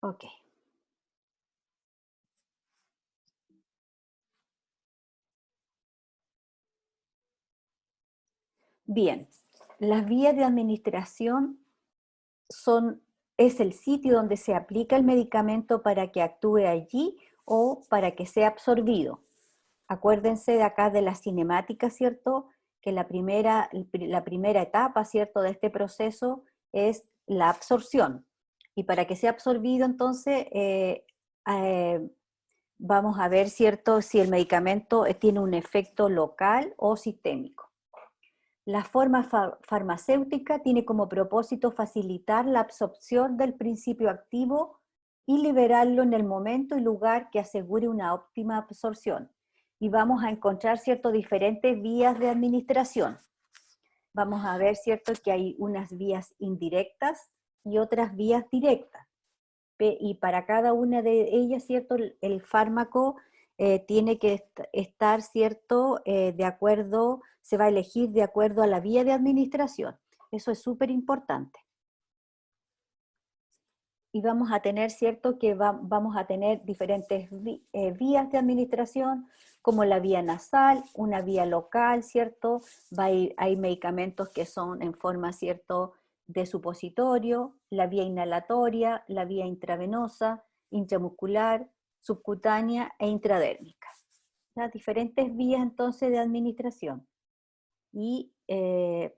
Ok. Bien, las vías de administración es el sitio donde se aplica el medicamento para que actúe allí o para que sea absorbido. Acuérdense de acá de la cinemática, ¿cierto? Que la primera etapa, ¿cierto?, de este proceso es la absorción. Y para que sea absorbido, entonces, eh, vamos a ver, ¿cierto?, si el medicamento tiene un efecto local o sistémico. La forma farmacéutica tiene como propósito facilitar la absorción del principio activo y liberarlo en el momento y lugar que asegure una óptima absorción. Y vamos a encontrar, ¿cierto?, diferentes vías de administración. Vamos a ver, ¿cierto?, que hay unas vías indirectas y otras vías directas. Y para cada una de ellas, ¿cierto?, el fármaco tiene que estar, ¿cierto?, de acuerdo, se va a elegir de acuerdo a la vía de administración. Eso es súper importante. Y vamos a tener, ¿cierto?, que vamos a tener diferentes vías de administración, como la vía nasal, una vía local, ¿cierto? Hay medicamentos que son en forma, ¿cierto?, de supositorio, la vía inhalatoria, la vía intravenosa, intramuscular, subcutánea e intradérmica. Las diferentes vías entonces de administración. Y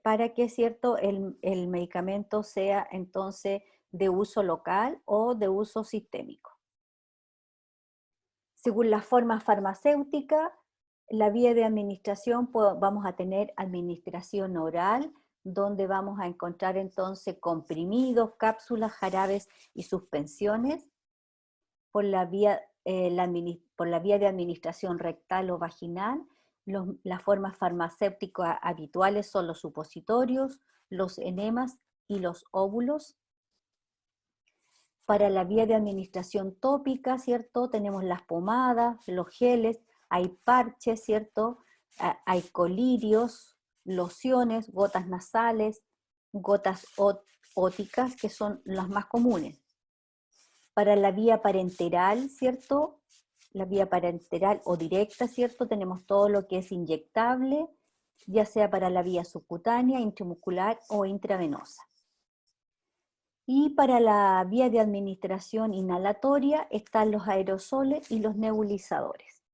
para que, ¿cierto?, el medicamento sea entonces de uso local o de uso sistémico. Según la forma farmacéutica, la vía de administración, vamos a tener administración oral, donde vamos a encontrar entonces comprimidos, cápsulas, jarabes y suspensiones. Por la vía, por la vía de administración rectal o vaginal, las formas farmacéuticas habituales son los supositorios, los enemas y los óvulos. Para la vía de administración tópica, ¿cierto? Tenemos las pomadas, los geles, hay parches, ¿cierto? Hay colirios, lociones, gotas nasales, gotas óticas, que son las más comunes. Para la vía parenteral, ¿cierto? La vía parenteral o directa, ¿cierto? Tenemos todo lo que es inyectable, ya sea para la vía subcutánea, intramuscular o intravenosa. Y para la vía de administración inhalatoria están los aerosoles y los nebulizadores.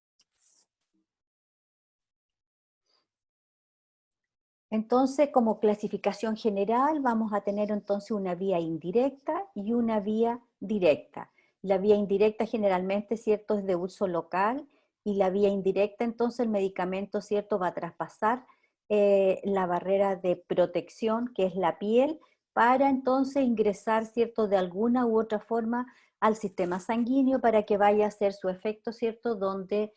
Entonces, como clasificación general, vamos a tener entonces una vía indirecta y una vía directa. La vía indirecta generalmente, ¿cierto?, es de uso local, y la vía indirecta, entonces el medicamento, ¿cierto?, va a traspasar la barrera de protección, que es la piel, para entonces ingresar, ¿cierto?, de alguna u otra forma al sistema sanguíneo para que vaya a hacer su efecto, ¿cierto?, donde,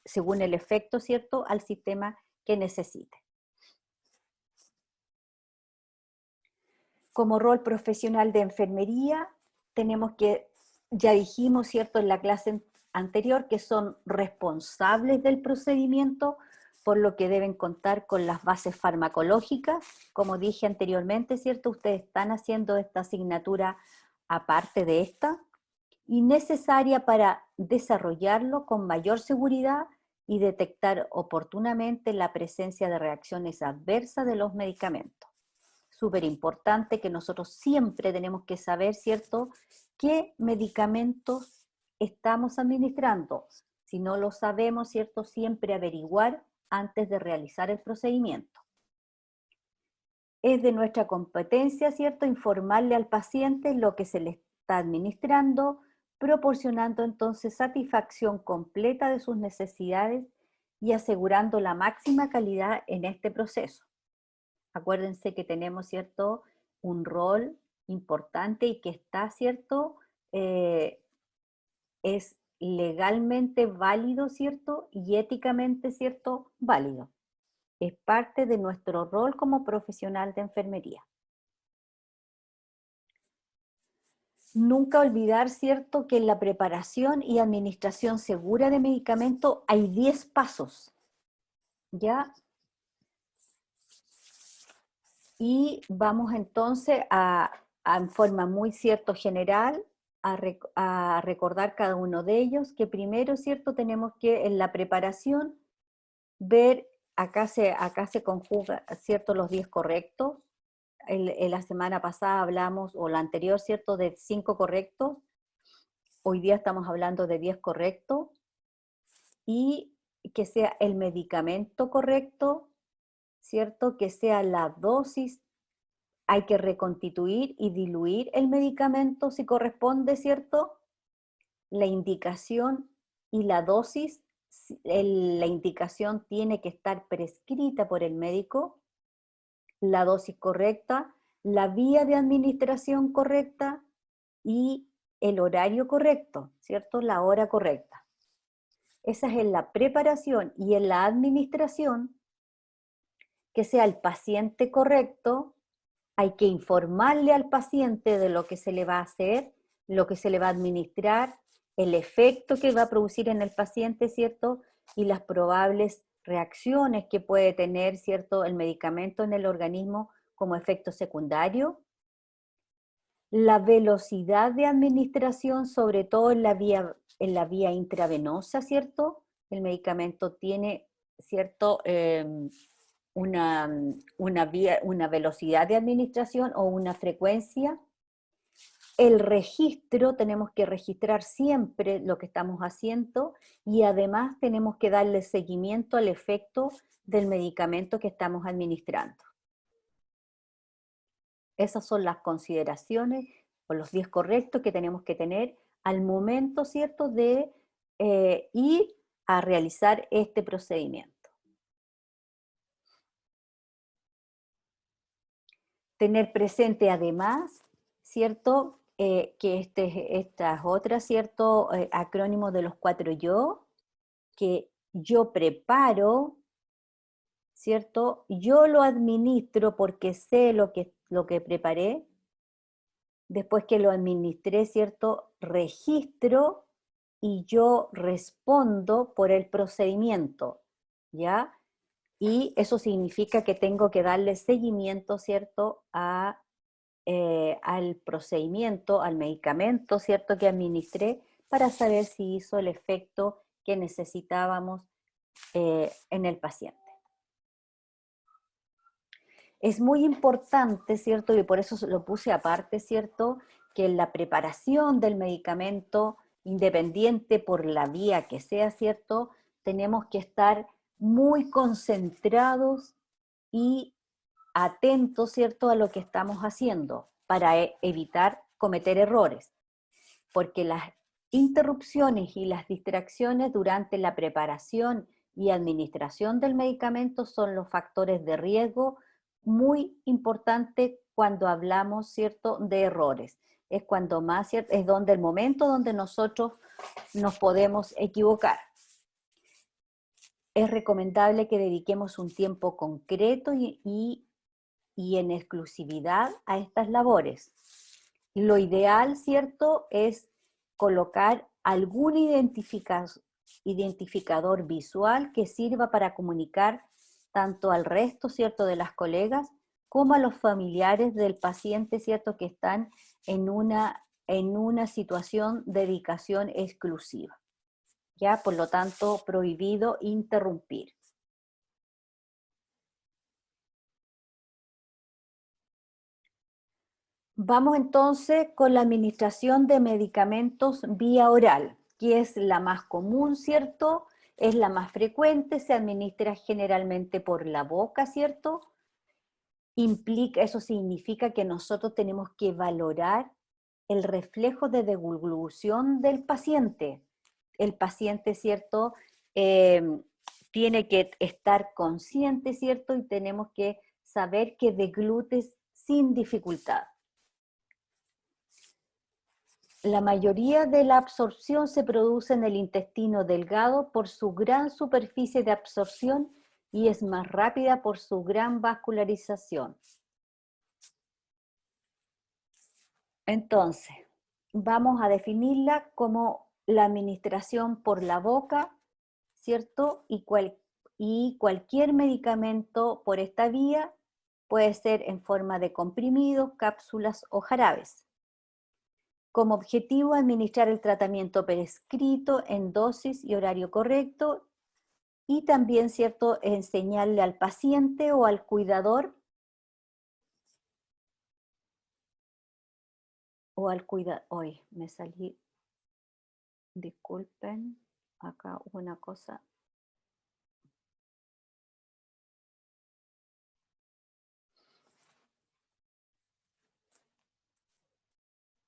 según el efecto, ¿cierto?, al sistema que necesite. Como rol profesional de enfermería, tenemos que, ya dijimos, ¿cierto?, en la clase anterior, que son responsables del procedimiento, por lo que deben contar con las bases farmacológicas. Como dije anteriormente, ¿cierto?, ustedes están haciendo esta asignatura aparte de esta, y necesaria para desarrollarlo con mayor seguridad y detectar oportunamente la presencia de reacciones adversas de los medicamentos. Súper importante que nosotros siempre tenemos que saber, ¿cierto?, qué medicamentos estamos administrando. Si no lo sabemos, ¿cierto?, siempre averiguar antes de realizar el procedimiento. Es de nuestra competencia, ¿cierto?, informarle al paciente lo que se le está administrando, proporcionando entonces satisfacción completa de sus necesidades y asegurando la máxima calidad en este proceso. Acuérdense que tenemos, ¿cierto?, un rol importante y que está, ¿cierto?, es legalmente válido, ¿cierto?, y éticamente, ¿cierto?, válido. Es parte de nuestro rol como profesional de enfermería. Nunca olvidar, ¿cierto?, que en la preparación y administración segura de medicamentos hay 10 pasos, ¿ya? Y vamos entonces a en forma muy cierto general a recordar cada uno de ellos, que primero, cierto, tenemos que en la preparación ver, acá se conjuga, cierto, los 10 correctos. En la semana pasada hablamos, o la anterior, cierto, de 5 correctos. Hoy día estamos hablando de 10 correctos. Y que sea el medicamento correcto, ¿cierto? Que sea la dosis. Hay que reconstituir y diluir el medicamento si corresponde, ¿cierto? La indicación y la dosis, la indicación tiene que estar prescrita por el médico, la dosis correcta, la vía de administración correcta y el horario correcto, ¿cierto? La hora correcta. Esa es en la preparación, y en la administración, que sea el paciente correcto. Hay que informarle al paciente de lo que se le va a hacer, lo que se le va a administrar, el efecto que va a producir en el paciente, ¿cierto? Y las probables reacciones que puede tener, ¿cierto?, el medicamento en el organismo como efecto secundario. La velocidad de administración, sobre todo en la vía intravenosa, ¿cierto? El medicamento tiene, ¿cierto?, una velocidad de administración o una frecuencia. El registro, tenemos que registrar siempre lo que estamos haciendo, y además tenemos que darle seguimiento al efecto del medicamento que estamos administrando. Esas son las consideraciones o los 10 correctos que tenemos que tener al momento, ¿cierto?, de ir a realizar este procedimiento. Tener presente además, ¿cierto?, que estas otras, ¿cierto?, acrónimos de los 4 yo, que yo preparo, ¿cierto? Yo lo administro porque sé lo que preparé. Después que lo administré, ¿cierto?, registro y yo respondo por el procedimiento, ¿ya? Y eso significa que tengo que darle seguimiento, ¿cierto?, al procedimiento, al medicamento, ¿cierto?, que administré, para saber si hizo el efecto que necesitábamos en el paciente. Es muy importante, ¿cierto? Y por eso lo puse aparte, ¿cierto?, que en la preparación del medicamento, independiente por la vía que sea, ¿cierto?, tenemos que estar muy concentrados y atentos, ¿cierto?, a lo que estamos haciendo para evitar cometer errores. Porque las interrupciones y las distracciones durante la preparación y administración del medicamento son los factores de riesgo muy importantes cuando hablamos, ¿cierto?, de errores. Es cuando más, ¿cierto?, es donde el momento donde nosotros nos podemos equivocar. Es recomendable que dediquemos un tiempo concreto y en exclusividad a estas labores. Lo ideal, ¿cierto?, es colocar algún identificador visual que sirva para comunicar tanto al resto, ¿cierto?, de las colegas, como a los familiares del paciente, ¿cierto?, que están en una situación de dedicación exclusiva. ¿Ya? Por lo tanto, prohibido interrumpir. Vamos entonces con la administración de medicamentos vía oral, que es la más común, ¿cierto? Es la más frecuente, se administra generalmente por la boca, ¿cierto? Eso significa que nosotros tenemos que valorar el reflejo de deglución del paciente. El paciente, ¿cierto?, tiene que estar consciente, ¿cierto? Y tenemos que saber que deglutes sin dificultad. La mayoría de la absorción se produce en el intestino delgado por su gran superficie de absorción y es más rápida por su gran vascularización. Entonces, vamos a definirla como la administración por la boca, ¿cierto? Y cualquier medicamento por esta vía Puede ser en forma de comprimidos, cápsulas o jarabes. Como objetivo, administrar el tratamiento prescrito en dosis y horario correcto y también, ¿cierto?, enseñarle al paciente o al cuidador Hoy me salí, disculpen, acá hubo una cosa.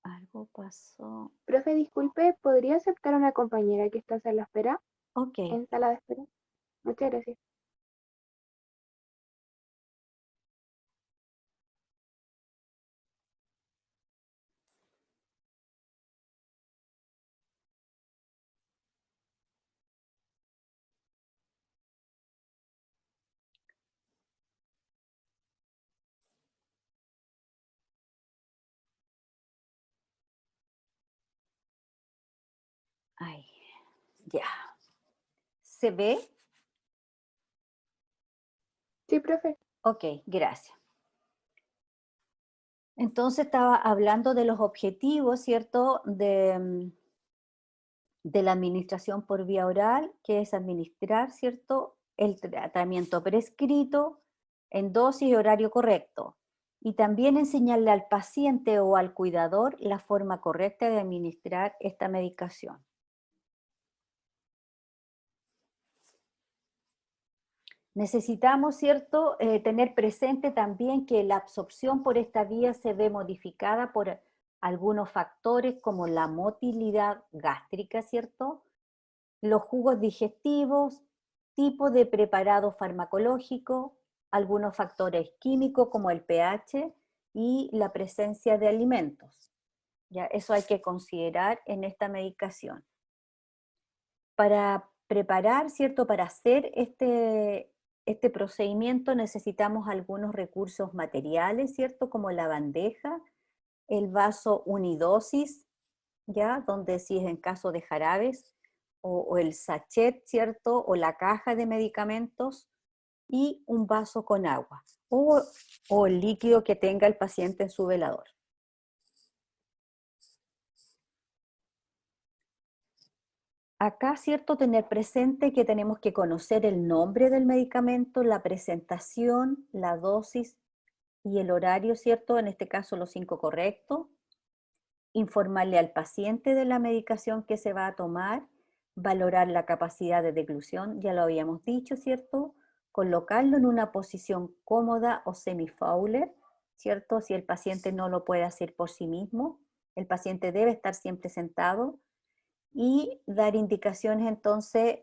Algo pasó. Profe, disculpe, ¿podría aceptar a una compañera que está en la espera? Ok, En sala de espera. Muchas gracias. ay, ya. ¿Se ve? Sí, profe. Ok, gracias. Entonces estaba hablando de los objetivos, ¿cierto?, de la administración por vía oral, que es administrar, ¿cierto?, el tratamiento prescrito en dosis y horario correcto. Y también enseñarle al paciente o al cuidador la forma correcta de administrar esta medicación. Necesitamos, ¿cierto?, tener presente también que la absorción por esta vía se ve modificada por algunos factores como la motilidad gástrica, ¿cierto?, los jugos digestivos, tipo de preparado farmacológico, algunos factores químicos como el pH y la presencia de alimentos. ¿Ya? Eso hay que considerar en esta medicación. Para preparar, ¿cierto? Para hacer este procedimiento necesitamos algunos recursos materiales, ¿cierto? Como la bandeja, el vaso unidosis, ¿ya? Donde si es en caso de jarabes, o el sachet, ¿cierto? O la caja de medicamentos, y un vaso con agua, o el líquido que tenga el paciente en su velador. Acá, ¿cierto?, tener presente que tenemos que conocer el nombre del medicamento, la presentación, la dosis y el horario, ¿cierto? En este caso, los 5 correctos. Informarle al paciente de la medicación que se va a tomar, valorar la capacidad de deglución, ya lo habíamos dicho, ¿cierto? Colocarlo en una posición cómoda o semi-Fowler, ¿cierto? Si el paciente no lo puede hacer por sí mismo, el paciente debe estar siempre sentado y dar indicaciones entonces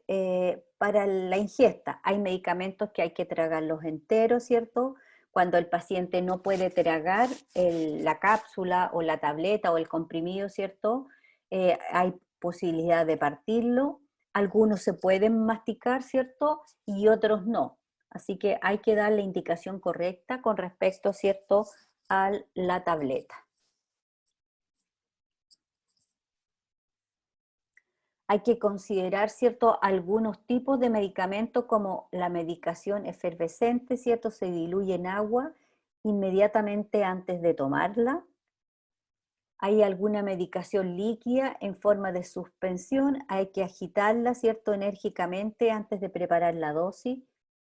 para la ingesta. Hay medicamentos que hay que tragarlos enteros, ¿cierto? Cuando el paciente no puede tragar la cápsula o la tableta o el comprimido, ¿cierto? Hay posibilidad de partirlo. Algunos se pueden masticar, ¿cierto? Y otros no. Así que hay que dar la indicación correcta con respecto, ¿cierto?, a la tableta. Hay que considerar, ¿cierto?, algunos tipos de medicamentos como la medicación efervescente, ¿cierto? Se diluye en agua inmediatamente antes de tomarla. Hay alguna medicación líquida en forma de suspensión, hay que agitarla, ¿cierto?, enérgicamente antes de preparar la dosis,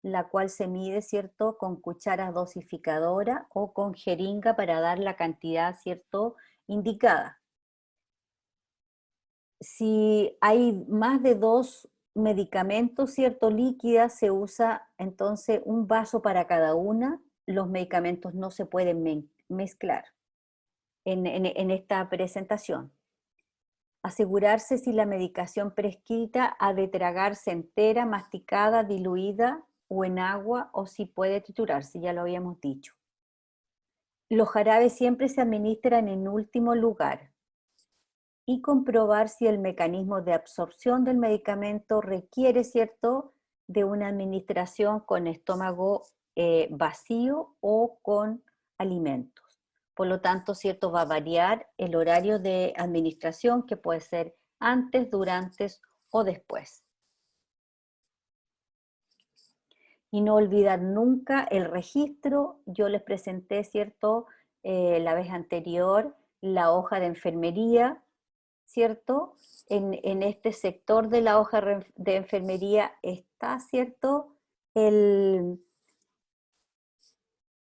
la cual se mide, ¿cierto?, con cuchara dosificadora o con jeringa para dar la cantidad, ¿cierto?, indicada. Si hay más de 2 medicamentos, ¿cierto?, líquidas, se usa entonces un vaso para cada una. Los medicamentos no se pueden mezclar en esta presentación. Asegurarse si la medicación prescrita ha de tragarse entera, masticada, diluida o en agua, o si puede triturarse, ya lo habíamos dicho. Los jarabes siempre se administran en último lugar, y comprobar si el mecanismo de absorción del medicamento requiere, ¿cierto?, de una administración con estómago vacío o con alimentos. Por lo tanto, ¿cierto?, va a variar el horario de administración, que puede ser antes, durante o después. Y no olvidar nunca el registro. Yo les presenté, ¿cierto? La vez anterior, la hoja de enfermería, ¿cierto? En este sector de la hoja de enfermería está, ¿cierto? El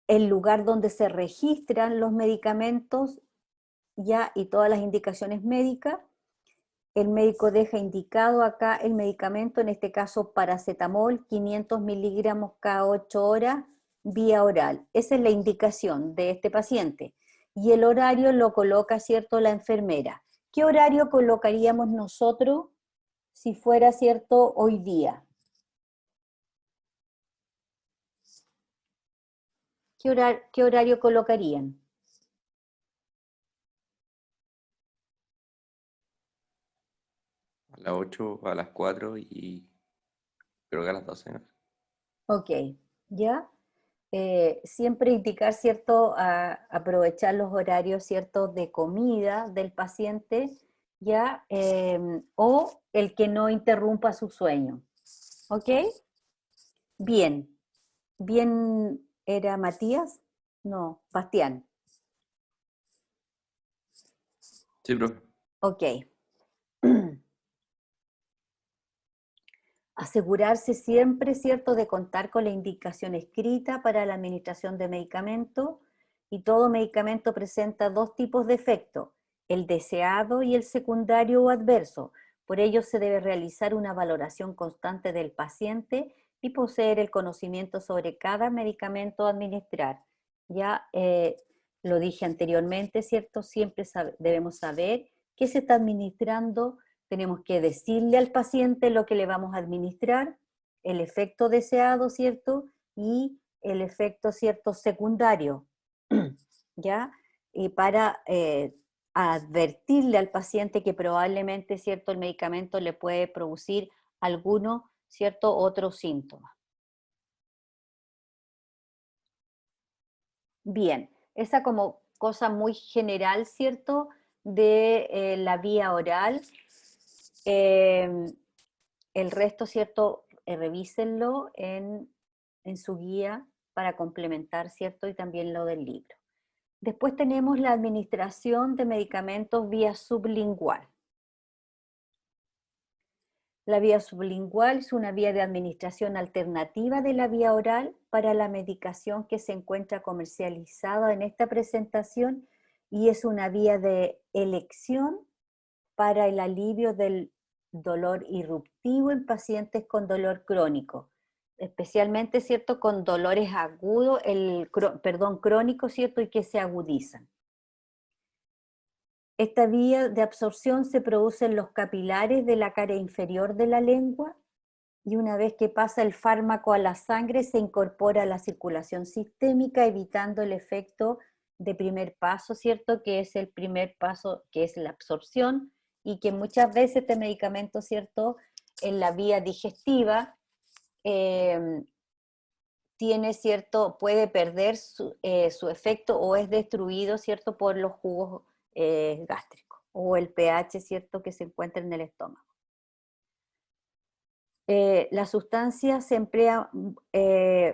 lugar donde se registran los medicamentos ya y todas las indicaciones médicas. El médico deja indicado acá el medicamento, en este caso paracetamol, 500 miligramos cada 8 horas, vía oral. Esa es la indicación de este paciente. Y el horario lo coloca, ¿cierto?, la enfermera. ¿Qué horario colocaríamos nosotros si fuera, ¿cierto?, hoy día? ¿Qué horario colocarían? A las 8, a las 4 y creo que a las 12, ¿no? Ok, ¿ya? Siempre indicar, ¿cierto?, aprovechar los horarios, ¿cierto?, de comida del paciente, ¿ya? O el que no interrumpa su sueño, ¿ok? Bien, bien, ¿era Matías? No, Bastián, Sí, profe. ok. Asegurarse siempre, ¿cierto?, de contar con la indicación escrita para la administración de medicamento, y todo medicamento presenta dos tipos de efecto, el deseado y el secundario o adverso. Por ello se debe realizar una valoración constante del paciente y poseer el conocimiento sobre cada medicamento a administrar. Ya lo dije anteriormente, ¿cierto? Siempre debemos saber qué se está administrando. Tenemos que decirle al paciente lo que le vamos a administrar, el efecto deseado, ¿cierto? Y el efecto, ¿cierto?, secundario, ¿ya? Y para advertirle al paciente que probablemente, ¿cierto?, el medicamento le puede producir alguno, ¿cierto?, otro síntoma. Bien, esa como cosa muy general, ¿cierto?, de la vía oral. Eh, el resto, ¿cierto?, revísenlo en su guía para complementar, ¿cierto?, y también lo del libro. Después tenemos la administración de medicamentos vía sublingual. La vía sublingual es una vía de administración alternativa de la vía oral para la medicación que se encuentra comercializada en esta presentación, y es una vía de elección para el alivio del dolor irruptivo en pacientes con dolor crónico, especialmente, ¿cierto?, con dolores agudos, crónicos, ¿cierto?, y que se agudizan. Esta vía de absorción se produce en los capilares de la cara inferior de la lengua, y una vez que pasa el fármaco a la sangre se incorpora a la circulación sistémica, evitando el efecto de primer paso, ¿cierto?, que es el primer paso, que es la absorción, y que muchas veces este medicamento, ¿cierto?, en la vía digestiva tiene, ¿cierto?, puede perder su efecto o es destruido, ¿cierto?, por los jugos gástricos o el pH, ¿cierto?, que se encuentra en el estómago. La sustancia se emplea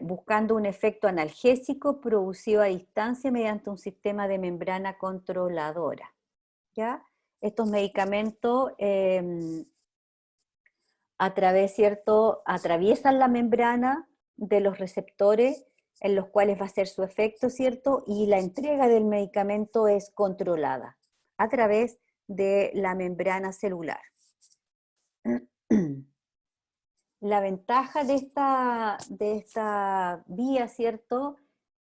buscando un efecto analgésico producido a distancia mediante un sistema de membrana controladora, ¿ya? Estos medicamentos ¿cierto?, atraviesan la membrana de los receptores en los cuales va a ser su efecto, ¿cierto? Y la entrega del medicamento es controlada a través de la membrana celular. La ventaja de esta vía, ¿cierto?,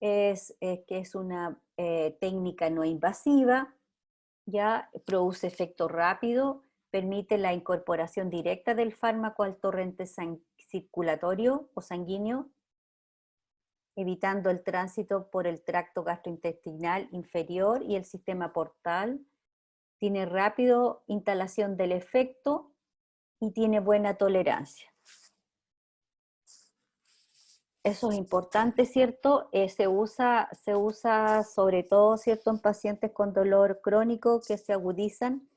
es que es una técnica no invasiva, ya produce efecto rápido, permite la incorporación directa del fármaco al torrente circulatorio o sanguíneo, evitando el tránsito por el tracto gastrointestinal inferior y el sistema portal. Tiene rápido instalación del efecto y tiene buena tolerancia. Eso es importante, ¿cierto? Se usa sobre todo, ¿cierto?, en pacientes con dolor crónico que se agudizan,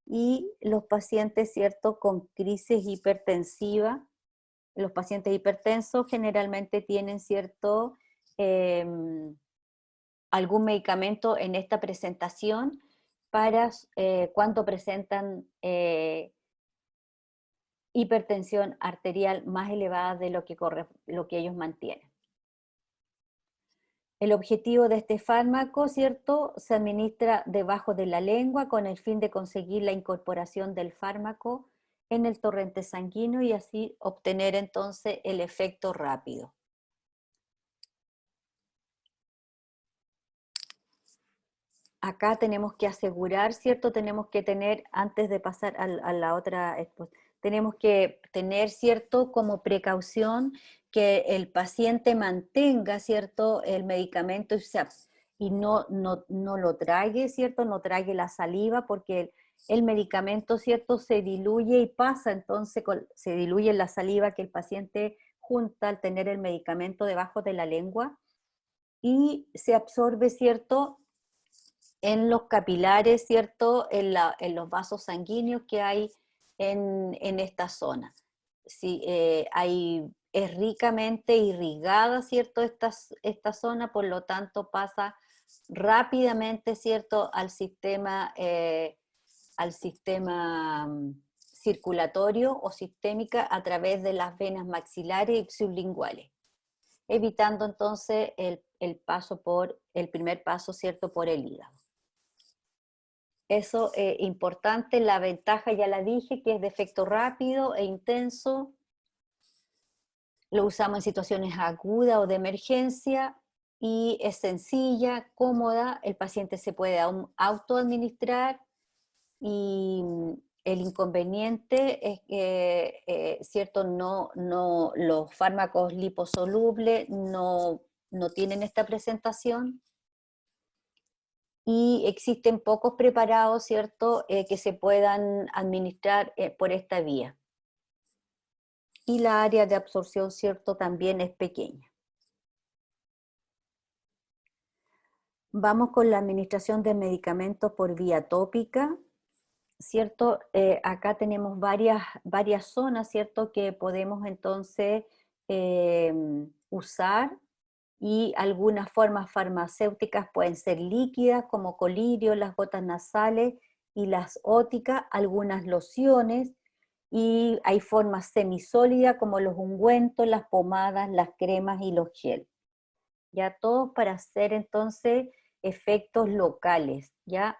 y los pacientes, ¿cierto?, con crisis hipertensiva los pacientes hipertensos generalmente tienen cierto, algún medicamento en esta presentación para cuando presentan hipertensión arterial más elevada de lo que ellos mantienen. El objetivo de este fármaco, ¿cierto? Se administra debajo de la lengua con el fin de conseguir la incorporación del fármaco en el torrente sanguíneo y así obtener entonces el efecto rápido. Acá tenemos que asegurar, ¿cierto? Tenemos que tener, antes de pasar a la otra, tenemos que tener, ¿cierto? Como precaución que el paciente mantenga, ¿cierto? El medicamento y no lo trague, ¿cierto? No trague la saliva porque el medicamento, ¿cierto? Se diluye y pasa, entonces se diluye en la saliva que el paciente junta al tener el medicamento debajo de la lengua y se absorbe, ¿cierto? En los capilares, ¿cierto? En los vasos sanguíneos que hay en esta zona. Sí, es ricamente irrigada, ¿cierto? Esta zona, por lo tanto pasa rápidamente, ¿cierto? Al sistema circulatorio o sistémica a través de las venas maxilares y sublinguales, evitando entonces el primer paso, ¿cierto? Por el hígado. Eso es importante, la ventaja ya la dije, que es de efecto rápido e intenso. Lo usamos en situaciones agudas o de emergencia y es sencilla, cómoda, el paciente se puede autoadministrar y el inconveniente es que, ¿cierto? Los fármacos liposolubles no tienen esta presentación. Y existen pocos preparados, ¿cierto?, que se puedan administrar por esta vía. Y la área de absorción, ¿cierto?, también es pequeña. Vamos con la administración de medicamentos por vía tópica, ¿cierto? Acá tenemos varias zonas, ¿cierto?, que podemos entonces usar. Y algunas formas farmacéuticas pueden ser líquidas, como colirio, las gotas nasales y las óticas, algunas lociones, y hay formas semisólidas como los ungüentos, las pomadas, las cremas y los gel. Ya todos para hacer entonces efectos locales, ¿ya?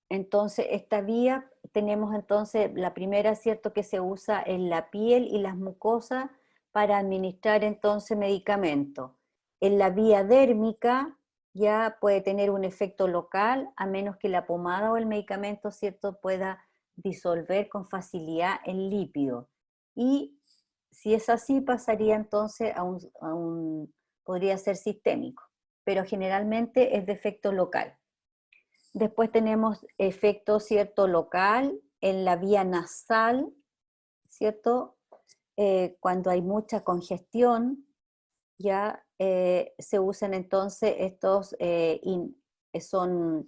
Entonces, esta vía tenemos entonces la primera, ¿cierto?, que se usa en la piel y las mucosas para administrar entonces medicamentos. En la vía dérmica ya puede tener un efecto local, a menos que la pomada o el medicamento, ¿cierto?, pueda disolver con facilidad el lípido. Y si es así, pasaría entonces podría ser sistémico, pero generalmente es de efecto local. Después tenemos efecto, ¿cierto?, local en la vía nasal, ¿cierto? Cuando hay mucha congestión, ya se usan entonces estos, son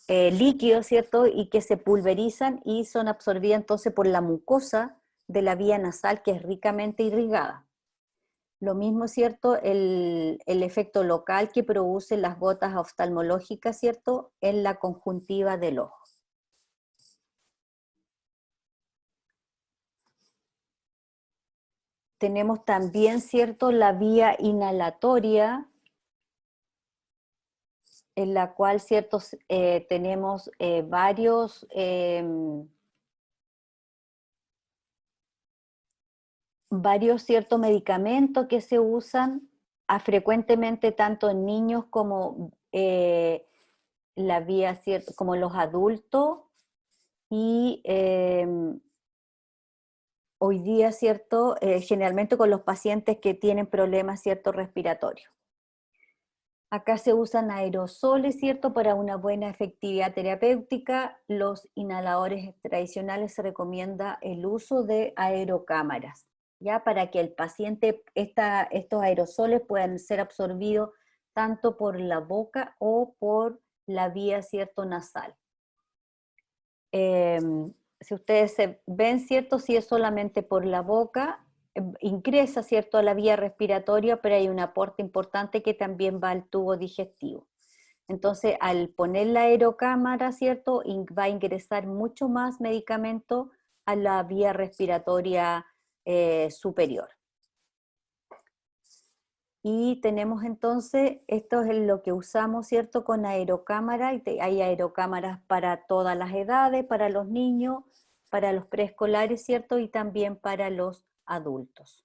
líquidos, ¿cierto? Y que se pulverizan y son absorbidos entonces por la mucosa de la vía nasal, que es ricamente irrigada. Lo mismo, ¿cierto? El efecto local que producen las gotas oftalmológicas, ¿cierto?, en la conjuntiva del ojo. Tenemos también, ¿cierto?, la vía inhalatoria, en la cual, ¿cierto?, tenemos varios ciertos medicamentos que se usan frecuentemente tanto en niños como la vía, ¿cierto?, como los adultos, y hoy día, ¿cierto?, generalmente con los pacientes que tienen problemas, ¿cierto?, respiratorios. Acá se usan aerosoles, ¿cierto?, para una buena efectividad terapéutica. Los inhaladores tradicionales se recomienda el uso de aerocámaras, ¿ya? Para que el paciente, estos aerosoles puedan ser absorbidos tanto por la boca o por la vía, ¿cierto?, nasal. si ustedes se ven, ¿cierto? Si es solamente por la boca, ingresa, ¿cierto?, a la vía respiratoria, pero hay un aporte importante que también va al tubo digestivo. Entonces, al poner la aerocámara, ¿cierto?, va a ingresar mucho más medicamento a la vía respiratoria superior. Y tenemos entonces, esto es lo que usamos, ¿cierto?, con aerocámara, y hay aerocámaras para todas las edades, para los niños, para los preescolares, ¿cierto?, y también para los adultos.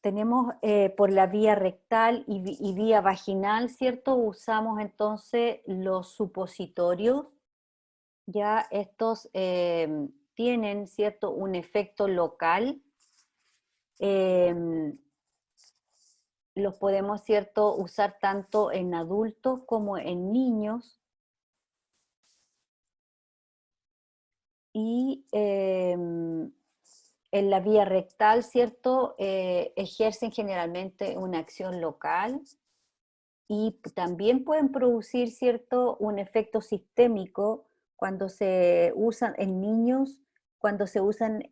Tenemos por la vía rectal y vía vaginal, ¿cierto? Usamos entonces los supositorios. Ya estos tienen, ¿cierto?, un efecto local. Los podemos, ¿cierto?, usar tanto en adultos como en niños. Y en la vía rectal, ¿cierto?, ejercen generalmente una acción local y también pueden producir, ¿cierto?, un efecto sistémico cuando se usan en niños, cuando se usan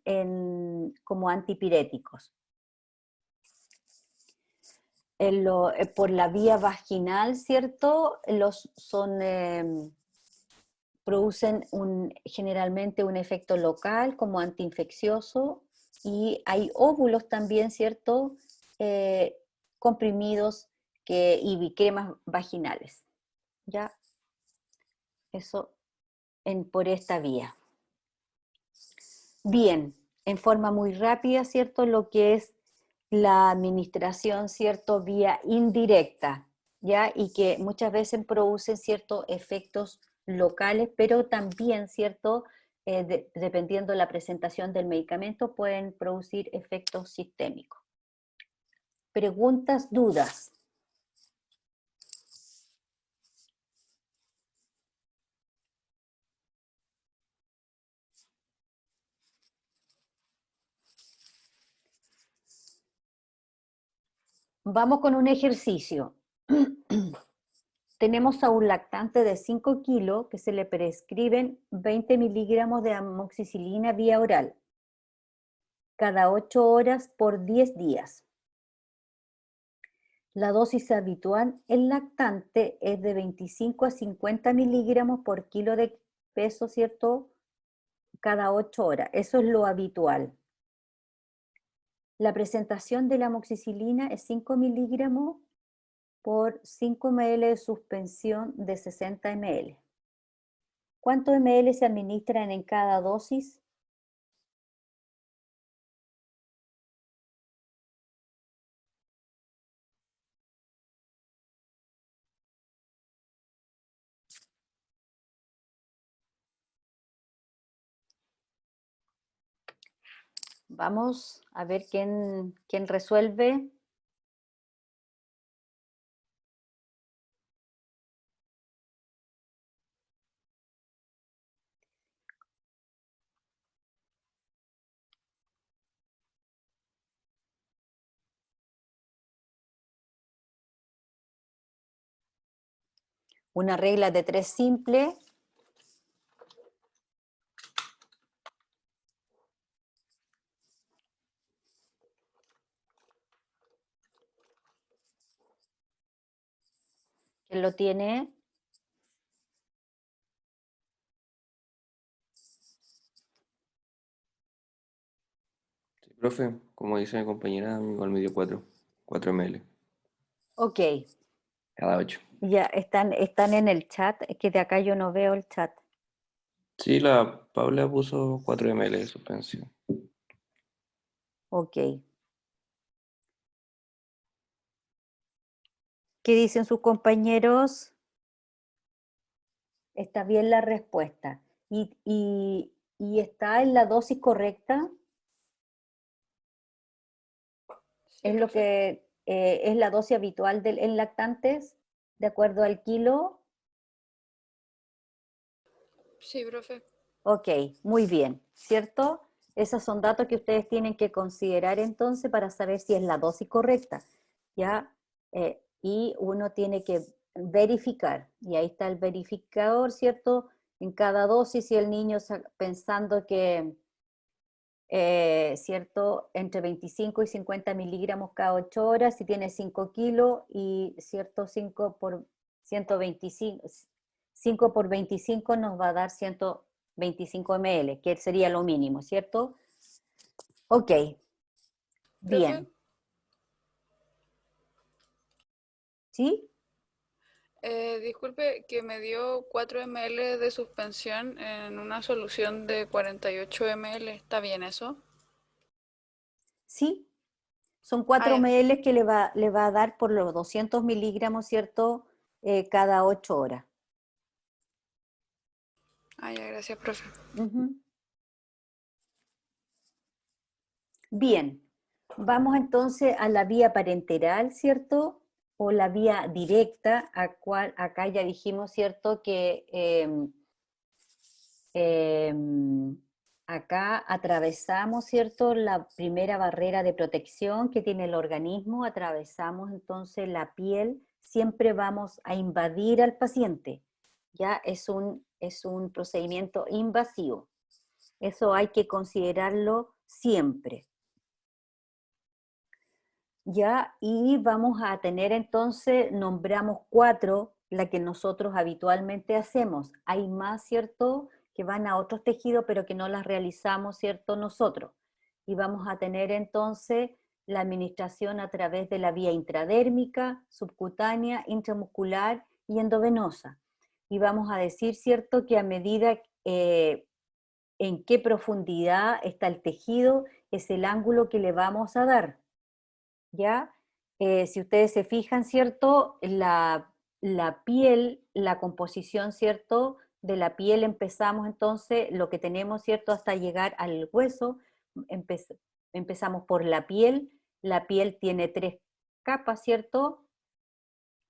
como antipiréticos. Por la vía vaginal, ¿cierto?, producen generalmente un efecto local como antiinfeccioso, y hay óvulos también, ¿cierto?, comprimidos y cremas vaginales. ¿Ya? Eso por esta vía. Bien, en forma muy rápida, ¿cierto?, lo que es la administración, ¿cierto?, vía indirecta, ¿ya? Y que muchas veces producen ciertos efectos locales, pero también, ¿cierto?, dependiendo de la presentación del medicamento, pueden producir efectos sistémicos. Preguntas, dudas. Vamos con un ejercicio. Tenemos a un lactante de 5 kilos que se le prescriben 20 miligramos de amoxicilina vía oral cada 8 horas por 10 días. La dosis habitual en lactante es de 25 a 50 miligramos por kilo de peso, ¿cierto?, cada 8 horas. Eso es lo habitual. La presentación de la amoxicilina es 5 miligramos por 5 ml de suspensión de 60 ml. ¿Cuántos ml se administran en cada dosis? Vamos a ver quién resuelve. Una regla de 3 simple. ¿Quién lo tiene? Sí, profe, como dice mi compañera, igual me dio 4 ml Ok, cada 8. ya están en el chat, es que de acá yo no veo el chat. Sí, la Paula puso 4 ml de suspensión. Ok. ¿Qué dicen sus compañeros? Está bien la respuesta. ¿Y está en la dosis correcta? Sí, ¿Es lo profe. que es la dosis habitual en lactantes, de acuerdo al kilo? Sí, profe. Ok, muy bien, ¿cierto? Esos son datos que ustedes tienen que considerar entonces para saber si es la dosis correcta, ¿ya? Y uno tiene que verificar. Y ahí está el verificador, ¿cierto? En cada dosis, si el niño pensando que, ¿cierto? Entre 25 y 50 miligramos cada 8 horas, si tiene 5 kilos y, ¿cierto? 5 por 125, 5 por 25 nos va a dar 125 ml, que sería lo mínimo, ¿cierto? Ok, Profe, bien. ¿Sí? disculpe que me dio 4 ml de suspensión en una solución de 48 ml. ¿Está bien eso? Sí. Son Ah, 4 ya. ml que le va a dar por los 200 miligramos, ¿cierto? Cada 8 horas. Ah, ya, gracias, profe. Ujú. Bien, vamos entonces a la vía parenteral, ¿cierto? O la vía directa, acá ya dijimos, ¿cierto? Que acá atravesamos, ¿cierto? La primera barrera de protección que tiene el organismo, atravesamos entonces la piel, siempre vamos a invadir al paciente, ¿ya? Es un procedimiento invasivo, eso hay que considerarlo siempre. Ya, y vamos a tener entonces, nombramos 4, la que nosotros habitualmente hacemos. Hay más, ¿cierto?, que van a otros tejidos, pero que no las realizamos, ¿cierto?, nosotros. Y vamos a tener entonces la administración a través de la vía intradérmica, subcutánea, intramuscular y endovenosa. Y vamos a decir, ¿cierto?, que a medida en qué profundidad está el tejido, es el ángulo que le vamos a dar. ¿Ya? Si ustedes se fijan, ¿cierto? La piel, la composición, ¿cierto? De la piel empezamos entonces, lo que tenemos, ¿cierto? Hasta llegar al hueso, empezamos por la piel tiene 3 capas, ¿cierto?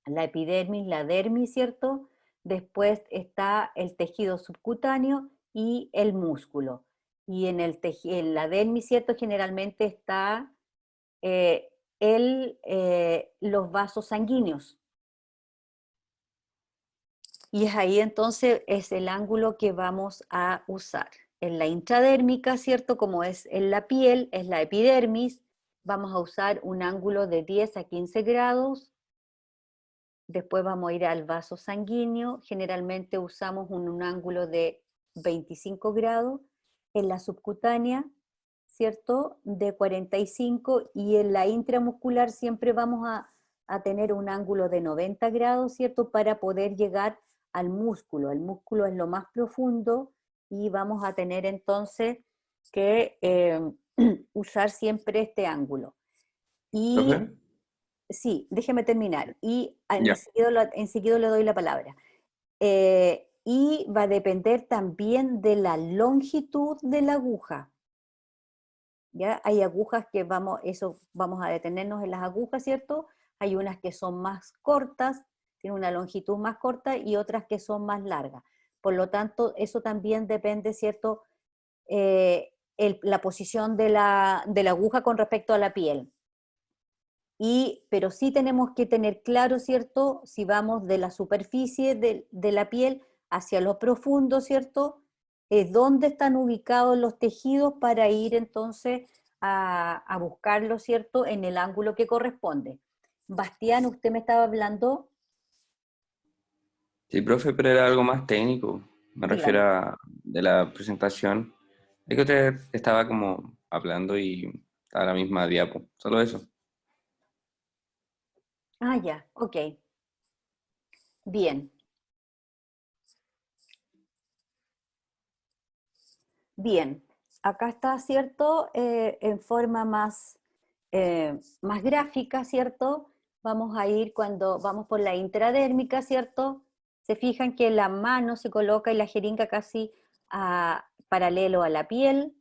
La epidermis, la dermis, ¿cierto? Después está el tejido subcutáneo y el músculo. Y en la dermis, ¿cierto? Generalmente está eh, los vasos sanguíneos. Y es ahí entonces es el ángulo que vamos a usar. En la intradérmica, ¿cierto? Como es en la piel, es la epidermis, vamos a usar un ángulo de 10 a 15 grados. Después vamos a ir al vaso sanguíneo, generalmente usamos un ángulo de 25 grados. En la subcutánea, ¿cierto? De 45, y en la intramuscular siempre vamos a tener un ángulo de 90 grados, ¿cierto? Para poder llegar al músculo. El músculo es lo más profundo y vamos a tener entonces que usar siempre este ángulo. Y ¿Profe? sí, déjeme terminar. Y Ya. enseguida le doy la palabra. Y va a depender también de la longitud de la aguja. ¿Ya? Hay agujas que vamos a detenernos en las agujas, ¿cierto? Hay unas que son más cortas, tienen una longitud más corta y otras que son más largas. Por lo tanto, eso también depende, ¿cierto? La posición de de la aguja con respecto a la piel. Pero sí tenemos que tener claro, ¿cierto? Si vamos de la superficie de la piel hacia lo profundo, ¿cierto? ¿Dónde están ubicados los tejidos para ir entonces a buscarlo, ¿cierto? En el ángulo que corresponde. Bastián, usted me estaba hablando, Sí, profe, pero era algo más técnico. Me refiero dígame. a de la presentación. Es que usted estaba como hablando y a la misma diapo. Solo eso. Ah, ya, ok, bien. Bien, acá está, ¿cierto? En forma más gráfica, ¿cierto? Vamos a ir cuando vamos por la intradérmica, ¿cierto? Se fijan que la mano se coloca y la jeringa casi paralelo a la piel.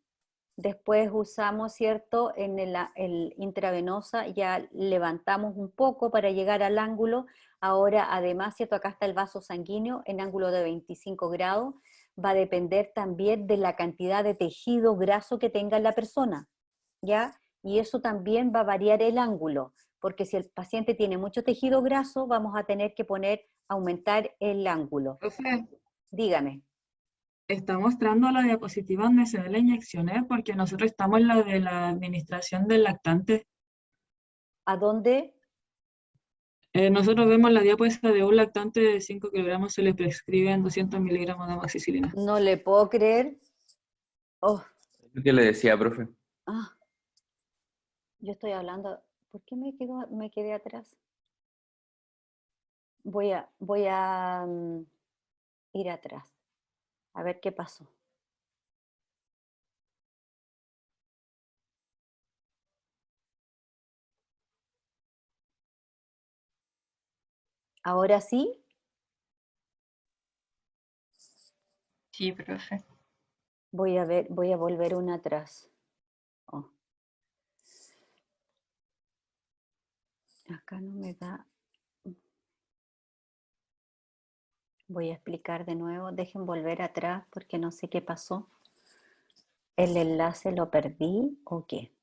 Después usamos, ¿cierto? En el intravenosa ya levantamos un poco para llegar al ángulo. Ahora, además, ¿cierto? Acá está el vaso sanguíneo en ángulo de 25 grados. Va a depender también de la cantidad de tejido graso que tenga la persona, ¿ya? Y eso también va a variar el ángulo. porque si el paciente tiene mucho tejido graso, vamos a tener que aumentar el ángulo. Profe, Dígame. está mostrando la diapositiva donde se ve la inyección, ¿eh? Porque nosotros estamos en la de la administración del lactante. ¿A dónde? Nosotros vemos la diapositiva de un lactante de 5 kilogramos, se le prescriben 200 miligramos de amoxicilina. No le puedo creer. Oh, ¿Qué le decía, profe? ah, yo estoy hablando. ¿Por qué me quedé atrás? Voy a ir atrás. A ver qué pasó. ¿Ahora sí? Sí, profe. Voy a volver una atrás. Oh. Acá no me da. Voy a explicar de nuevo. Dejen volver atrás porque no sé qué pasó. ¿El enlace lo perdí o qué?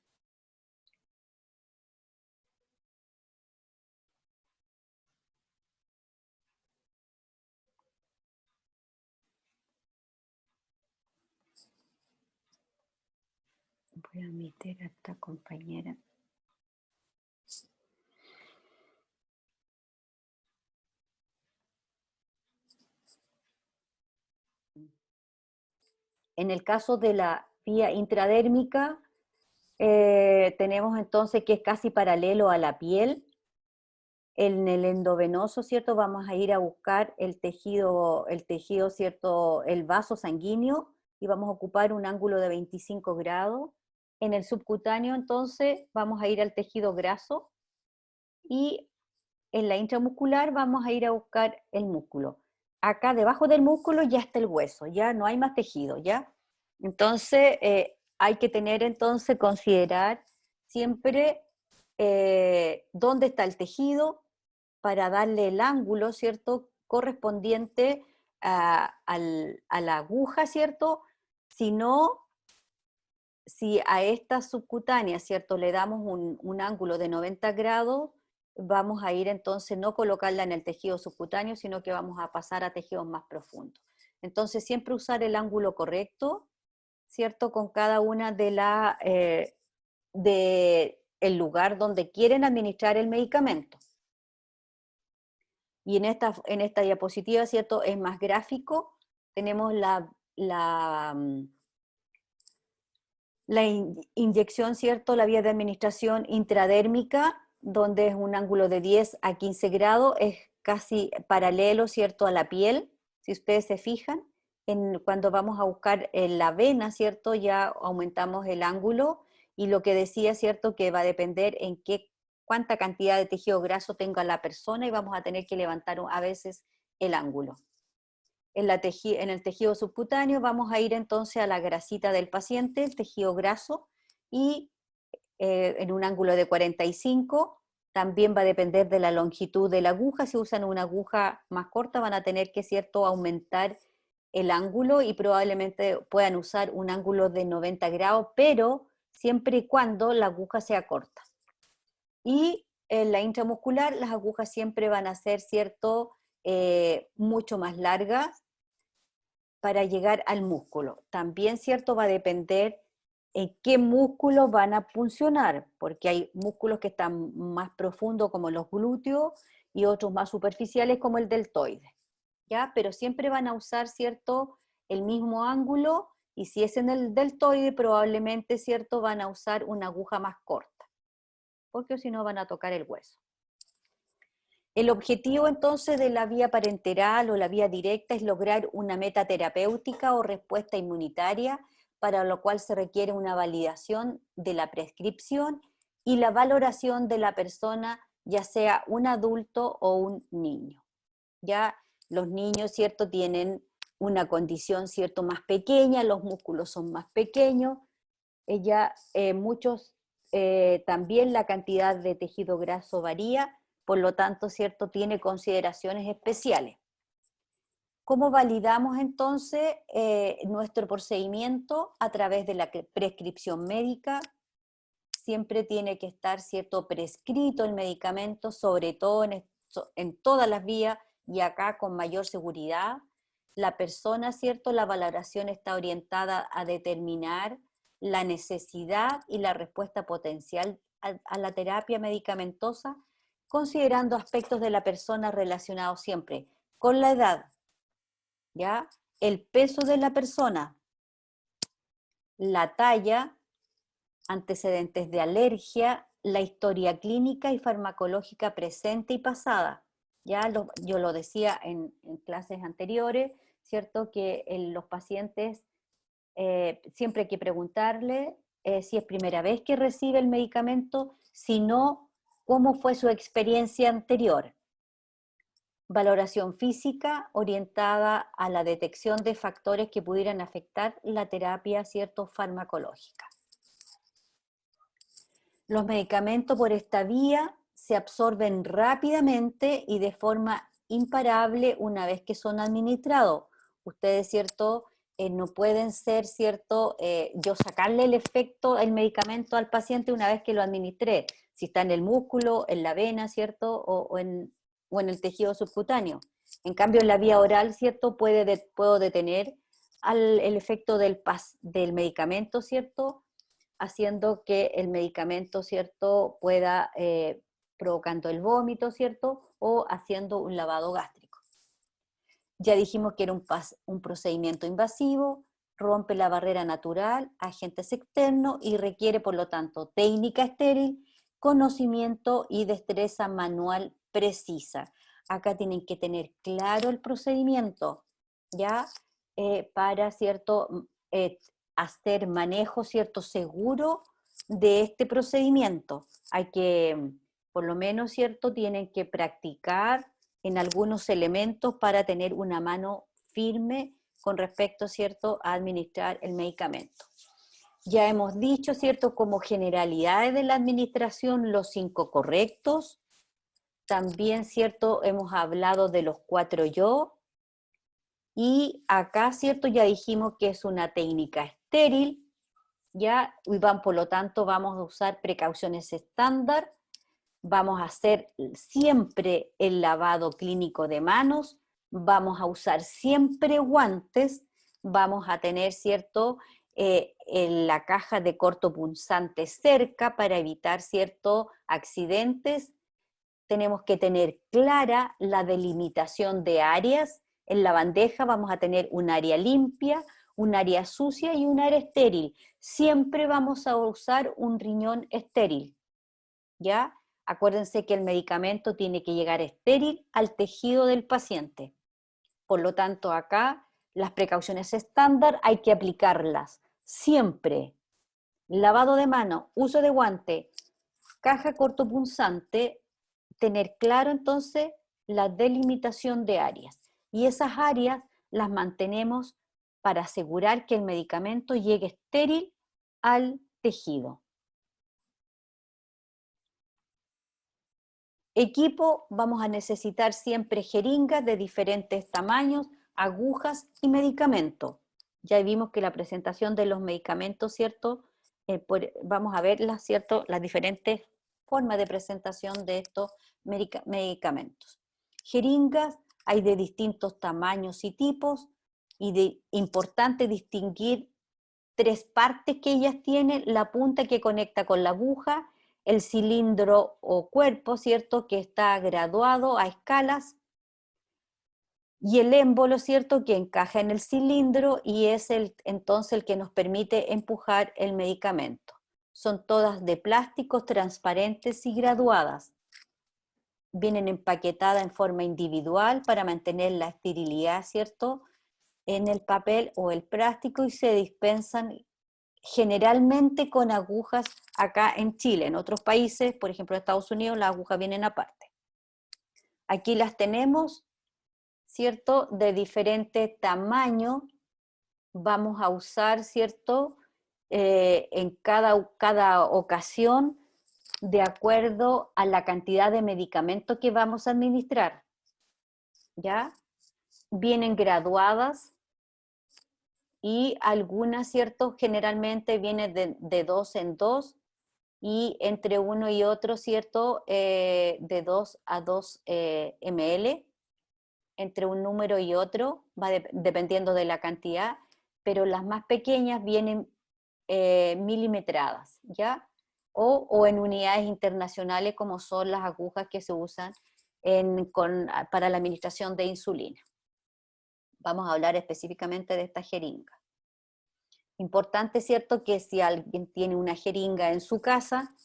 Voy a meter a esta compañera. En el caso de la vía intradérmica, tenemos entonces que es casi paralelo a la piel. En el endovenoso, ¿cierto? Vamos a ir a buscar el tejido, ¿cierto? El vaso sanguíneo y vamos a ocupar un ángulo de 25 grados. En el subcutáneo, entonces, vamos a ir al tejido graso y en la intramuscular vamos a ir a buscar el músculo. Acá debajo del músculo ya está el hueso, ya no hay más tejido, ¿ya? Entonces, hay que tener entonces, considerar siempre dónde está el tejido para darle el ángulo, ¿cierto?, correspondiente a la aguja, ¿cierto? Si no, si a esta subcutánea, ¿cierto?, le damos un ángulo de 90 grados, vamos a ir entonces no colocarla en el tejido subcutáneo, sino que vamos a pasar a tejidos más profundos. Entonces siempre usar el ángulo correcto, ¿cierto?, con cada una de el lugar donde quieren administrar el medicamento. Y en esta diapositiva, ¿cierto?, es más gráfico, tenemos la inyección, ¿cierto?, la vía de administración intradérmica, donde es un ángulo de 10 a 15 grados, es casi paralelo, ¿cierto?, a la piel, si ustedes se fijan. Cuando vamos a buscar en la vena, ¿cierto?, ya aumentamos el ángulo, y lo que decía, ¿cierto?, que va a depender en cuánta cantidad de tejido graso tenga la persona, y vamos a tener que levantar a veces el ángulo. En el tejido subcutáneo vamos a ir entonces a la grasita del paciente, el tejido graso, y en un ángulo de 45, también va a depender de la longitud de la aguja. Si usan una aguja más corta van a tener que, ¿cierto?, aumentar el ángulo, y probablemente puedan usar un ángulo de 90 grados, pero siempre y cuando la aguja sea corta. Y en la intramuscular las agujas siempre van a ser, ¿cierto?, mucho más largas para llegar al músculo. También, ¿cierto?, va a depender en qué músculos van a funcionar, porque hay músculos que están más profundos como los glúteos y otros más superficiales como el deltoide, ¿ya? Pero siempre van a usar, ¿cierto?, el mismo ángulo, y si es en el deltoide probablemente, ¿cierto?, van a usar una aguja más corta, porque si no van a tocar el hueso. El objetivo entonces de la vía parenteral o la vía directa es lograr una meta terapéutica o respuesta inmunitaria, para lo cual se requiere una validación de la prescripción y la valoración de la persona, ya sea un adulto o un niño. Ya los niños, ¿cierto?, tienen una condición, ¿cierto?, más pequeña, los músculos son más pequeños, también la cantidad de tejido graso varía, por lo tanto, ¿cierto?, tiene consideraciones especiales. ¿Cómo validamos entonces nuestro procedimiento? A través de la prescripción médica, siempre tiene que estar, ¿cierto?, prescrito el medicamento, sobre todo en todas las vías, y acá con mayor seguridad. La persona, ¿cierto?, la valoración está orientada a determinar la necesidad y la respuesta potencial a la terapia medicamentosa, considerando aspectos de la persona relacionados siempre con la edad, ¿ya?, el peso de la persona, la talla, antecedentes de alergia, la historia clínica y farmacológica presente y pasada. Yo lo decía en clases anteriores, ¿cierto? Que los pacientes siempre hay que preguntarle si es primera vez que recibe el medicamento, si no, cómo fue su experiencia anterior. Valoración física orientada a la detección de factores que pudieran afectar la terapia, ¿cierto?, farmacológica. Los medicamentos por esta vía se absorben rápidamente y de forma imparable una vez que son administrados. Ustedes, ¿cierto?, no pueden ser, ¿cierto?, yo sacarle el efecto, el medicamento al paciente una vez que lo administré, si está en el músculo, en la vena, ¿cierto?, o en el tejido subcutáneo. En cambio, en la vía oral, ¿cierto?, puedo detener el efecto del medicamento, ¿cierto?, haciendo que el medicamento, ¿cierto?, pueda, provocando el vómito, ¿cierto?, o haciendo un lavado gástrico. Ya dijimos que era un procedimiento invasivo, rompe la barrera natural, agentes externos y requiere, por lo tanto, técnica estéril, conocimiento y destreza manual precisa. Acá tienen que tener claro el procedimiento, ¿ya? Para, ¿cierto?, hacer manejo, ¿cierto?, seguro de este procedimiento. Hay que, por lo menos, ¿cierto?, tienen que practicar en algunos elementos para tener una mano firme con respecto, ¿cierto?, a administrar el medicamento. Ya hemos dicho, ¿cierto?, como generalidades de la administración, los 5 correctos. También, ¿cierto?, hemos hablado de los 4 yo. Y acá, ¿cierto?, ya dijimos que es una técnica estéril, ¿ya? Y por lo tanto, vamos a usar precauciones estándar. Vamos a hacer siempre el lavado clínico de manos, vamos a usar siempre guantes, vamos a tener, ¿cierto?, en la caja de cortopunzante cerca para evitar, ¿cierto?, accidentes. Tenemos que tener clara la delimitación de áreas. En la bandeja vamos a tener un área limpia, un área sucia y un área estéril. Siempre vamos a usar un riñón estéril, ¿ya? Acuérdense que el medicamento tiene que llegar estéril al tejido del paciente. Por lo tanto, acá las precauciones estándar hay que aplicarlas siempre. Lavado de mano, uso de guante, caja cortopunzante, tener claro entonces la delimitación de áreas. Y esas áreas las mantenemos para asegurar que el medicamento llegue estéril al tejido. Equipo, vamos a necesitar siempre jeringas de diferentes tamaños, agujas y medicamentos. Ya vimos que la presentación de los medicamentos, ¿cierto? Vamos a ver ¿cierto?, las diferentes formas de presentación de estos medicamentos. Jeringas hay de distintos tamaños y tipos, y importante distinguir 3 partes que ellas tienen: la punta que conecta con la aguja, el cilindro o cuerpo, ¿cierto?, que está graduado a escalas, y el émbolo, ¿cierto?, que encaja en el cilindro y es entonces el que nos permite empujar el medicamento. Son todas de plásticos, transparentes y graduadas. Vienen empaquetadas en forma individual para mantener la esterilidad, ¿cierto?, en el papel o el plástico, y se dispensan generalmente con agujas acá en Chile. En otros países, por ejemplo en Estados Unidos, las agujas vienen aparte. Aquí las tenemos, ¿cierto?, de diferente tamaño. Vamos a usar, ¿cierto?, en cada ocasión de acuerdo a la cantidad de medicamento que vamos a administrar, ¿ya? Vienen graduadas, y algunas, ¿cierto?, generalmente vienen de 2 en 2, y entre uno y otro, ¿cierto? De 2 a 2 ml, entre un número y otro, va dependiendo de la cantidad, pero las más pequeñas vienen milimetradas, ¿ya? O en unidades internacionales como son las agujas que se usan para la administración de insulina. Vamos a hablar específicamente de esta jeringa. Importante, ¿cierto?, que si alguien tiene una jeringa en su casa,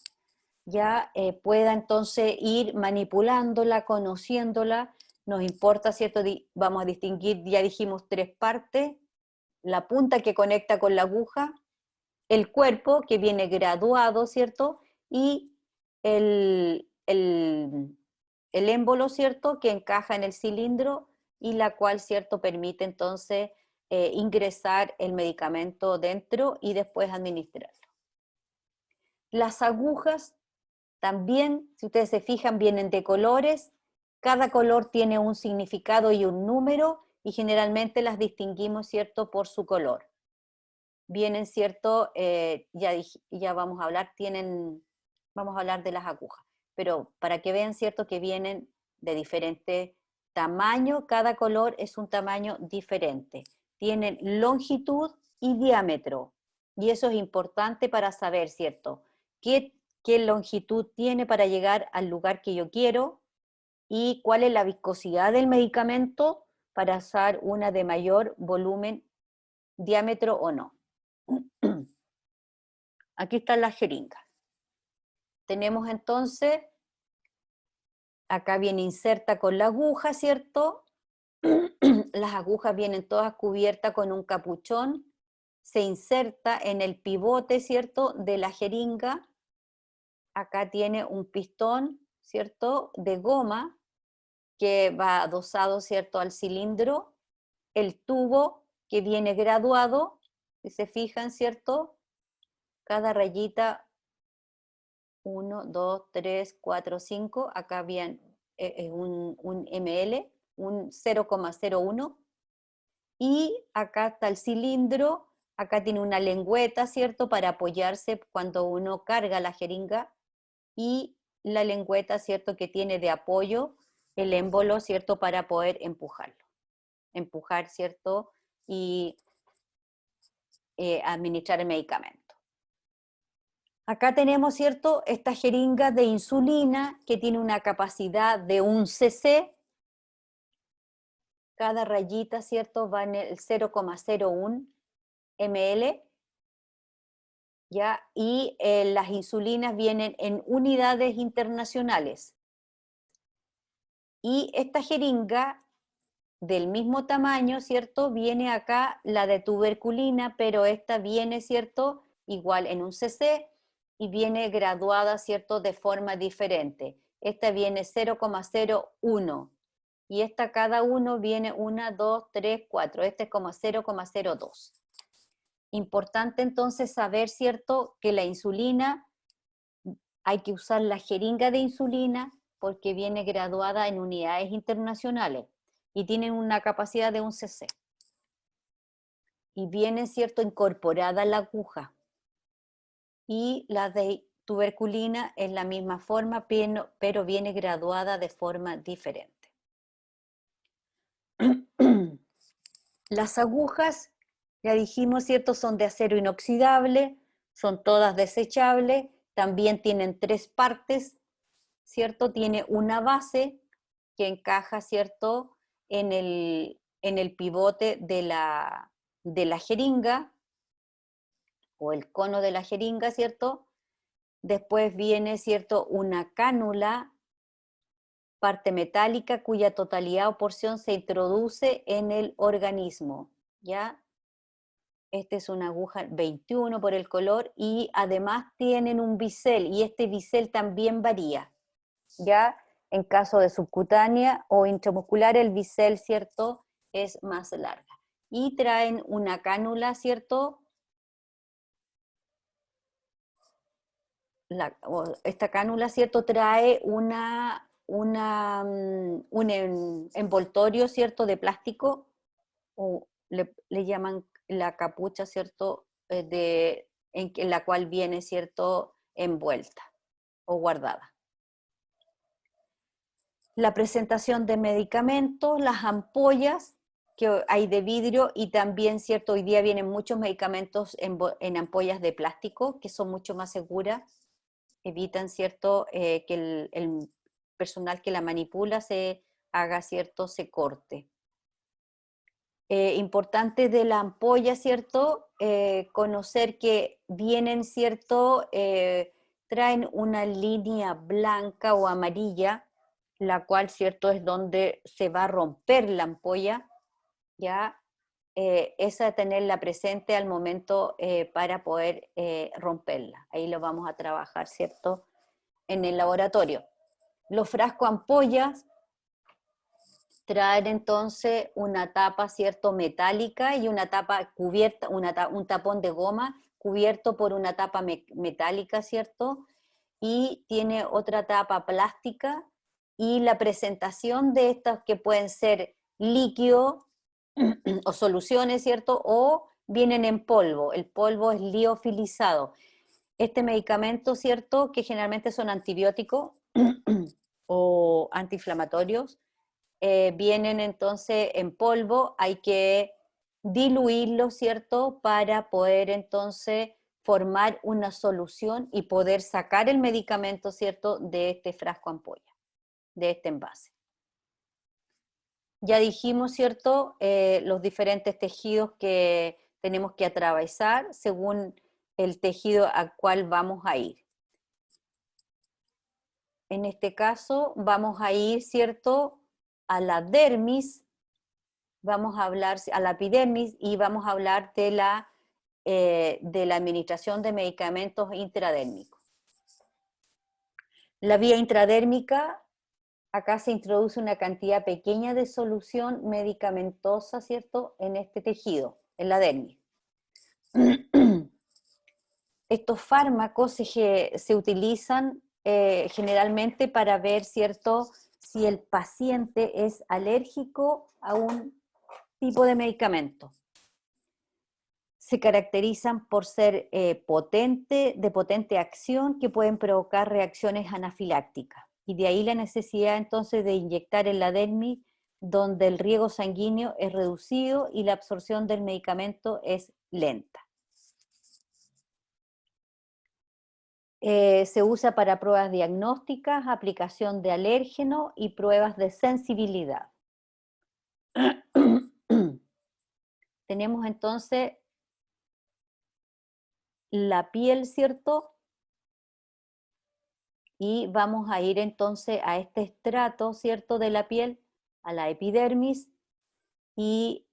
ya pueda entonces ir manipulándola, conociéndola. Nos importa, ¿cierto? Vamos a distinguir, ya dijimos, 3 partes: la punta que conecta con la aguja, el cuerpo que viene graduado, ¿cierto? Y el émbolo, ¿cierto?, que encaja en el cilindro y la cual, ¿cierto?, permite entonces ingresar el medicamento dentro y después administrarlo. Las agujas también, si ustedes se fijan, vienen de colores. Cada color tiene un significado y un número y generalmente las distinguimos, ¿cierto?, por su color. Vienen, ¿cierto? Ya vamos a hablar, vamos a hablar de las agujas, pero para que vean, ¿cierto?, que vienen de diferente tamaño, cada color es un tamaño diferente. Tienen longitud y diámetro, y eso es importante para saber, ¿cierto?, qué longitud tiene para llegar al lugar que yo quiero y cuál es la viscosidad del medicamento para usar una de mayor volumen, diámetro o no. Aquí están las jeringas. Tenemos entonces, acá viene inserta con la aguja, ¿cierto? Las agujas vienen todas cubiertas con un capuchón, se inserta en el pivote, ¿cierto?, de la jeringa. Acá tiene un pistón, ¿cierto?, de goma que va adosado, ¿cierto?, al cilindro. El tubo que viene graduado, si se fijan, ¿cierto?, cada rayita 1, 2, 3, 4, 5, acá bien es un ml, un 0,01, y acá está el cilindro, acá tiene una lengüeta, ¿cierto?, para apoyarse cuando uno carga la jeringa, y la lengüeta, ¿cierto?, que tiene de apoyo el émbolo, ¿cierto?, para poder empujar, ¿cierto?, y administrar el medicamento. Acá tenemos, ¿cierto?, esta jeringa de insulina que tiene una capacidad de 1 cc. Cada rayita, ¿cierto?, va en el 0,01 ml. ¿Ya? Y las insulinas vienen en unidades internacionales. Y esta jeringa del mismo tamaño, ¿cierto?, viene acá la de tuberculina, pero esta viene, ¿cierto?, igual en 1 cc, y viene graduada, ¿cierto?, de forma diferente. Esta viene 0,01 y esta cada uno viene 1, 2, 3, 4. Este es como 0,02. Importante entonces saber, ¿cierto?, que la insulina, hay que usar la jeringa de insulina porque viene graduada en unidades internacionales y tienen una capacidad de 1 cc. Y viene, ¿cierto?, incorporada la aguja. Y la de tuberculina es la misma forma, pero viene graduada de forma diferente. Las agujas, ya dijimos, ¿cierto?, son de acero inoxidable, son todas desechables, también tienen 3 partes, ¿cierto? Tiene una base que encaja, ¿cierto?, en el pivote de la jeringa, o el cono de la jeringa, ¿cierto? Después viene, ¿cierto?, una cánula, parte metálica, cuya totalidad o porción se introduce en el organismo, ¿ya? Esta es una aguja 21 por el color, y además tienen un bisel, y este bisel también varía, ¿ya? En caso de subcutánea o intramuscular, el bisel, ¿cierto?, es más larga. Y traen una cánula, ¿cierto? Esta cánula, ¿cierto?, trae un envoltorio, ¿cierto?, de plástico, o le llaman la capucha, ¿cierto?, en la cual viene, ¿cierto?, envuelta o guardada. La presentación de medicamentos, las ampollas que hay de vidrio y también, ¿cierto? Hoy día vienen muchos medicamentos en ampollas de plástico que son mucho más seguras, evitan, ¿cierto? Que el personal que la manipula se haga, ¿cierto? Se corte. Importante de la ampolla, ¿cierto? Conocer que vienen, ¿cierto? Traen una línea blanca o amarilla, la cual, ¿cierto? Es donde se va a romper la ampolla, ¿ya? Esa tenerla presente al momento para poder romperla. Ahí lo vamos a trabajar, ¿cierto? En el laboratorio. Los frascos ampollas traen entonces una tapa, ¿cierto? Metálica y una tapa cubierta, un tapón de goma cubierto por una tapa metálica, ¿cierto? Y tiene otra tapa plástica y la presentación de estas que pueden ser líquido o soluciones, ¿cierto? O vienen en polvo. El polvo es liofilizado. Este medicamento, ¿cierto? Que generalmente son antibióticos o antiinflamatorios, vienen entonces en polvo, hay que diluirlo, ¿cierto? Para poder entonces formar una solución y poder sacar el medicamento, ¿cierto? De este frasco ampolla, de este envase. Ya dijimos, ¿cierto? Los diferentes tejidos que tenemos que atravesar según el tejido al cual vamos a ir. En este caso vamos a ir, ¿cierto? A la dermis, vamos a hablar a la epidermis y vamos a hablar de la administración de medicamentos intradérmicos. La vía intradérmica, acá se introduce una cantidad pequeña de solución medicamentosa, ¿cierto? En este tejido, en la dermis. Estos fármacos se utilizan generalmente para ver, ¿cierto?, si el paciente es alérgico a un tipo de medicamento. Se caracterizan por ser de potente acción que pueden provocar reacciones anafilácticas. Y de ahí la necesidad entonces de inyectar en la dermis, donde el riego sanguíneo es reducido y la absorción del medicamento es lenta. Se usa para pruebas diagnósticas, aplicación de alérgeno y pruebas de sensibilidad. Tenemos entonces la piel, ¿cierto? Y vamos a ir entonces a este estrato, ¿cierto? De la piel, a la epidermis, y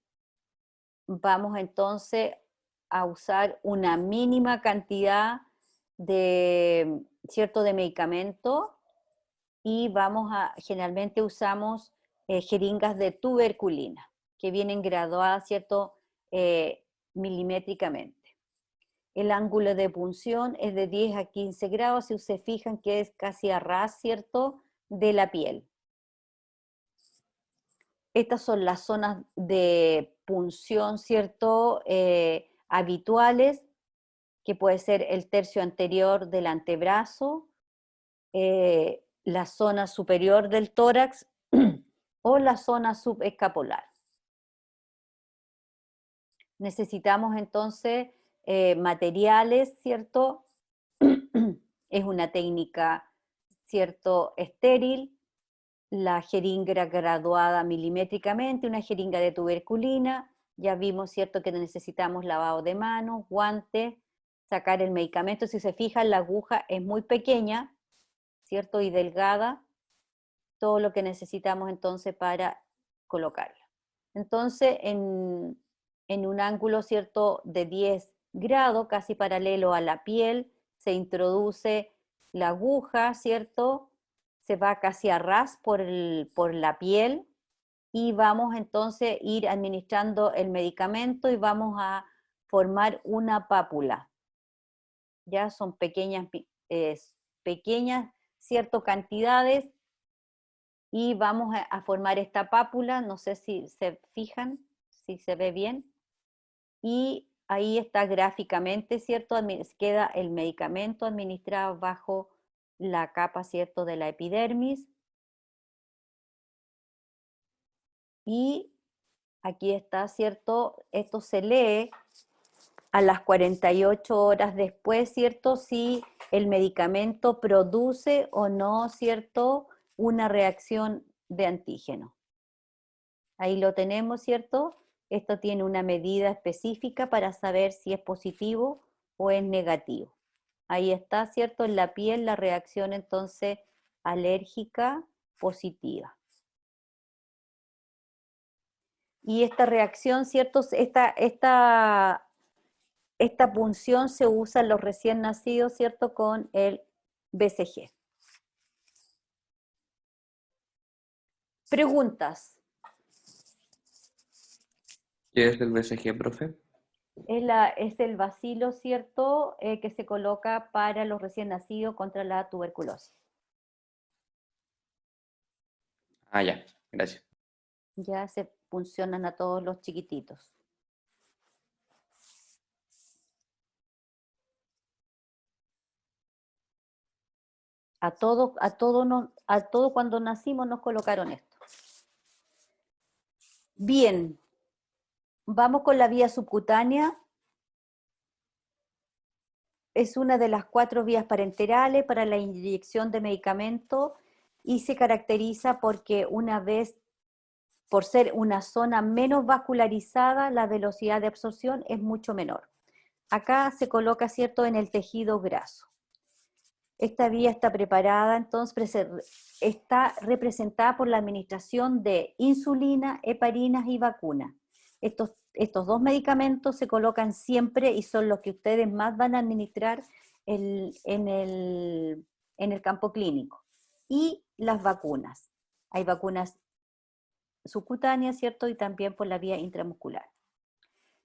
vamos entonces a usar una mínima cantidad de, ¿cierto?, de medicamento, y generalmente usamos jeringas de tuberculina, que vienen graduadas, ¿cierto?, milimétricamente. El ángulo de punción es de 10 a 15 grados, si ustedes fijan que es casi a ras, ¿cierto?, de la piel. Estas son las zonas de punción, ¿cierto?, habituales, que puede ser el tercio anterior del antebrazo, la zona superior del tórax o la zona subescapular. Necesitamos entonces materiales, ¿cierto? Es una técnica, ¿cierto?, estéril. La jeringa graduada milimétricamente, una jeringa de tuberculina. Ya vimos, ¿cierto?, que necesitamos lavado de manos, guantes, sacar el medicamento. Si se fijan, la aguja es muy pequeña, ¿cierto?, y delgada. Todo lo que necesitamos entonces para colocarla. Entonces, en un ángulo, ¿cierto?, de 10 grados, casi paralelo a la piel, se introduce la aguja, ¿cierto?, se va casi a ras por la piel, y vamos entonces a ir administrando el medicamento y vamos a formar una pápula. Ya son pequeñas, ¿cierto?, cantidades, y vamos a formar esta pápula. No sé si se fijan, si se ve bien, y ahí está gráficamente, ¿cierto? Queda el medicamento administrado bajo la capa, ¿cierto?, de la epidermis. Y aquí está, ¿cierto? Esto se lee a las 48 horas después, ¿cierto? Si el medicamento produce o no, ¿cierto?, una reacción de antígeno. Ahí lo tenemos, ¿cierto? Esto tiene una medida específica para saber si es positivo o es negativo. Ahí está, ¿cierto? En la piel la reacción entonces alérgica positiva. Y esta reacción, ¿cierto? Esta punción se usa en los recién nacidos, ¿cierto? Con el BCG. Preguntas. ¿Qué es el BCG, profe? Es el bacilo, ¿cierto? Que se coloca para los recién nacidos contra la tuberculosis. Ah, ya, gracias. Ya se funcionan a todos los chiquititos. A todo cuando nacimos nos colocaron esto. Bien, vamos con la vía subcutánea. Es una de las 4 vías parenterales para la inyección de medicamento y se caracteriza porque por ser una zona menos vascularizada, la velocidad de absorción es mucho menor. Acá se coloca, ¿cierto?, en el tejido graso. Esta vía está preparada, entonces está representada por la administración de insulina, heparinas y vacunas. Estos 2 medicamentos se colocan siempre y son los que ustedes más van a administrar en el campo clínico. Y las vacunas. Hay vacunas subcutáneas, ¿cierto? Y también por la vía intramuscular.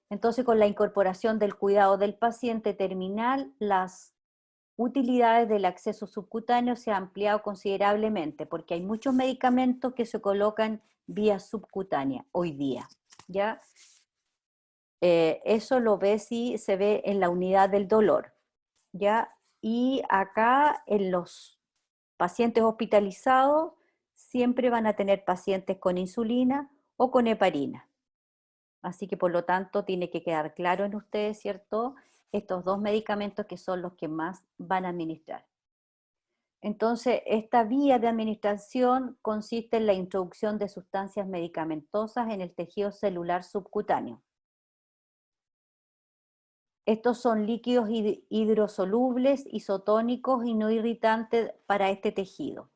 Entonces, con la incorporación del cuidado del paciente terminal, las utilidades del acceso subcutáneo se han ampliado considerablemente, porque hay muchos medicamentos que se colocan vía subcutánea hoy día, ¿ya? Eso se ve en la unidad del dolor, ¿ya? Y acá en los pacientes hospitalizados siempre van a tener pacientes con insulina o con heparina. Así que por lo tanto tiene que quedar claro en ustedes, ¿cierto?, estos 2 medicamentos que son los que más van a administrar. Entonces, esta vía de administración consiste en la introducción de sustancias medicamentosas en el tejido celular subcutáneo. Estos son líquidos hidrosolubles, isotónicos y no irritantes para este tejido.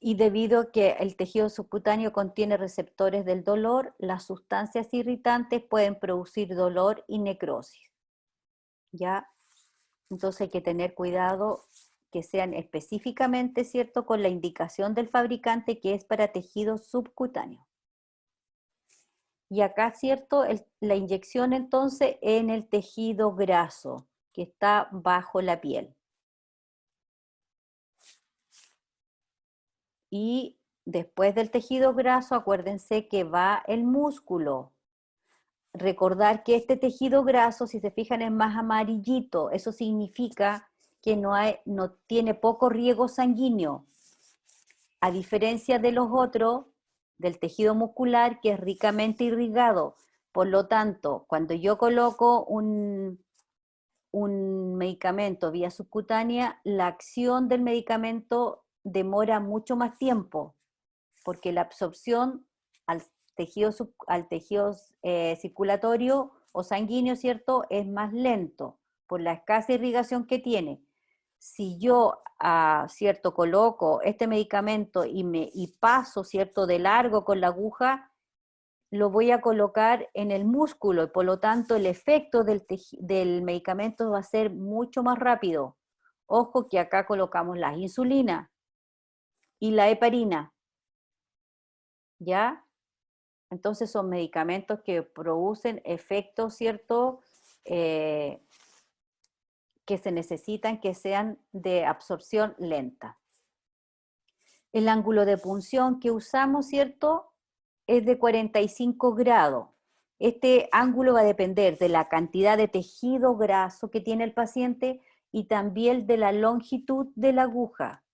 Y debido a que el tejido subcutáneo contiene receptores del dolor, las sustancias irritantes pueden producir dolor y necrosis. ¿Ya? Entonces hay que tener cuidado que sean específicamente, ¿cierto?, con la indicación del fabricante que es para tejido subcutáneo. Y acá, ¿cierto?, la inyección entonces en el tejido graso que está bajo la piel. Y después del tejido graso, acuérdense que va el músculo. Recordar que este tejido graso, si se fijan, es más amarillito. Eso significa que no tiene poco riego sanguíneo. A diferencia de los otros, del tejido muscular, que es ricamente irrigado. Por lo tanto, cuando yo coloco un medicamento vía subcutánea, la acción del medicamento demora mucho más tiempo, porque la absorción al tejido circulatorio o sanguíneo, ¿cierto?, es más lento por la escasa irrigación que tiene. Si yo, ¿cierto?, coloco este medicamento y paso, ¿cierto?, de largo con la aguja, lo voy a colocar en el músculo y por lo tanto el efecto del medicamento va a ser mucho más rápido. Ojo que acá colocamos la insulina y la heparina, ¿ya? Entonces son medicamentos que producen efectos, ¿cierto?, que se necesitan que sean de absorción lenta. El ángulo de punción que usamos, ¿cierto?, es de 45 grados. Este ángulo va a depender de la cantidad de tejido graso que tiene el paciente y también de la longitud de la aguja.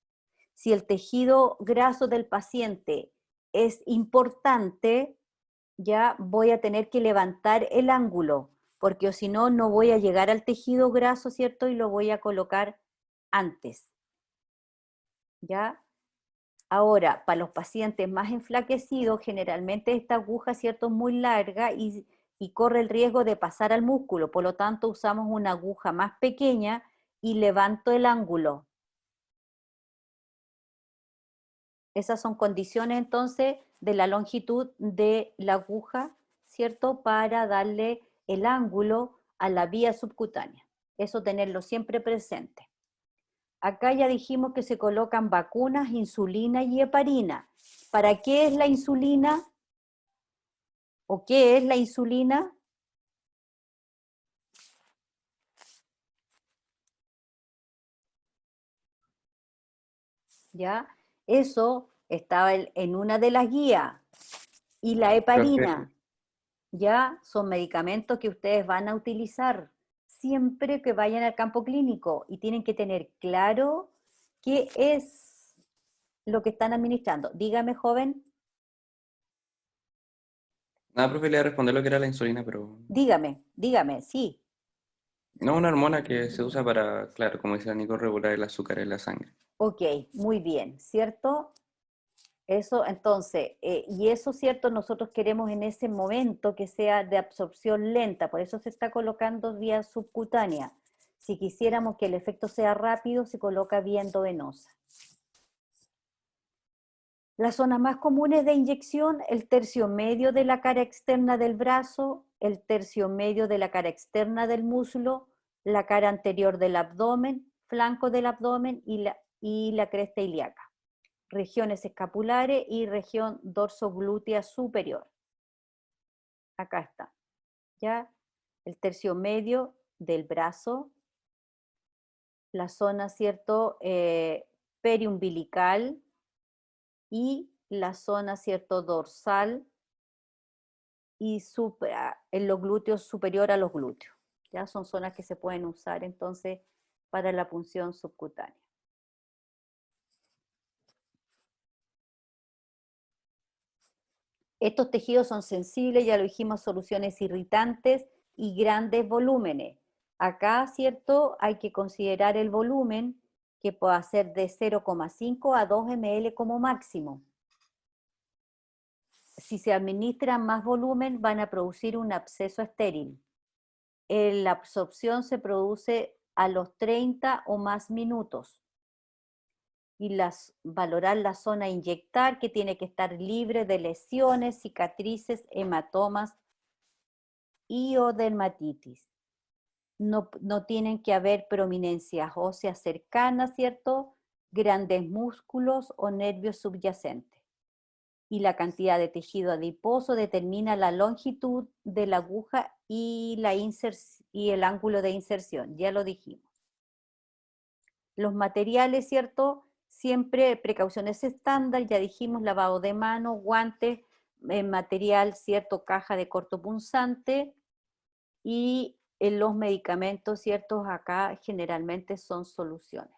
Si el tejido graso del paciente es importante, ya voy a tener que levantar el ángulo, porque si no, no voy a llegar al tejido graso, ¿cierto? Y lo voy a colocar antes. ¿Ya? Ahora, para los pacientes más enflaquecidos, generalmente esta aguja, ¿cierto?, es muy larga y corre el riesgo de pasar al músculo. Por lo tanto, usamos una aguja más pequeña y levanto el ángulo. Esas son condiciones, entonces, de la longitud de la aguja, ¿cierto?, para darle el ángulo a la vía subcutánea. Eso tenerlo siempre presente. Acá ya dijimos que se colocan vacunas, insulina y heparina. ¿Para qué es la insulina? ¿O qué es la insulina? ¿Ya? Eso estaba en una de las guías. Y la heparina, ¿ya? Son medicamentos que ustedes van a utilizar siempre que vayan al campo clínico y tienen que tener claro qué es lo que están administrando. Dígame, joven. Nada, profe, le iba a responder lo que era la insulina, pero Dígame, sí. no, una hormona que se usa para, claro, como dice la Nico, regular el azúcar en la sangre. Ok, muy bien, ¿cierto? Eso, entonces, y eso, ¿cierto? Nosotros queremos en ese momento que sea de absorción lenta, por eso se está colocando vía subcutánea. Si quisiéramos que el efecto sea rápido, se coloca vía endovenosa. Las zonas más comunes de inyección, el tercio medio de la cara externa del brazo, el tercio medio de la cara externa del muslo, la cara anterior del abdomen, flanco del abdomen y la cresta ilíaca. Regiones escapulares y región dorsoglútea superior. Acá está, ¿ya? El tercio medio del brazo, la zona, ¿cierto?, periumbilical y la zona, ¿cierto?, dorsal y en los glúteos superior a los glúteos. ¿Ya? Son zonas que se pueden usar entonces para la punción subcutánea. Estos tejidos son sensibles, ya lo dijimos, soluciones irritantes y grandes volúmenes. Acá, ¿cierto?, hay que considerar el volumen, que puede ser de 0,5 a 2 ml como máximo. Si se administra más volumen, van a producir un absceso estéril. La absorción se produce a los 30 o más minutos. Y valorar la zona a inyectar, que tiene que estar libre de lesiones, cicatrices, hematomas y o dermatitis. No tienen que haber prominencias óseas cercanas, ¿cierto? Grandes músculos o nervios subyacentes. Y la cantidad de tejido adiposo determina la longitud de la aguja y el ángulo de inserción, ya lo dijimos. Los materiales, ¿cierto? Siempre precauciones estándar, ya dijimos, lavado de mano, guantes, material, ¿cierto? Caja de cortopunzante y los medicamentos, ¿cierto? Acá generalmente son soluciones.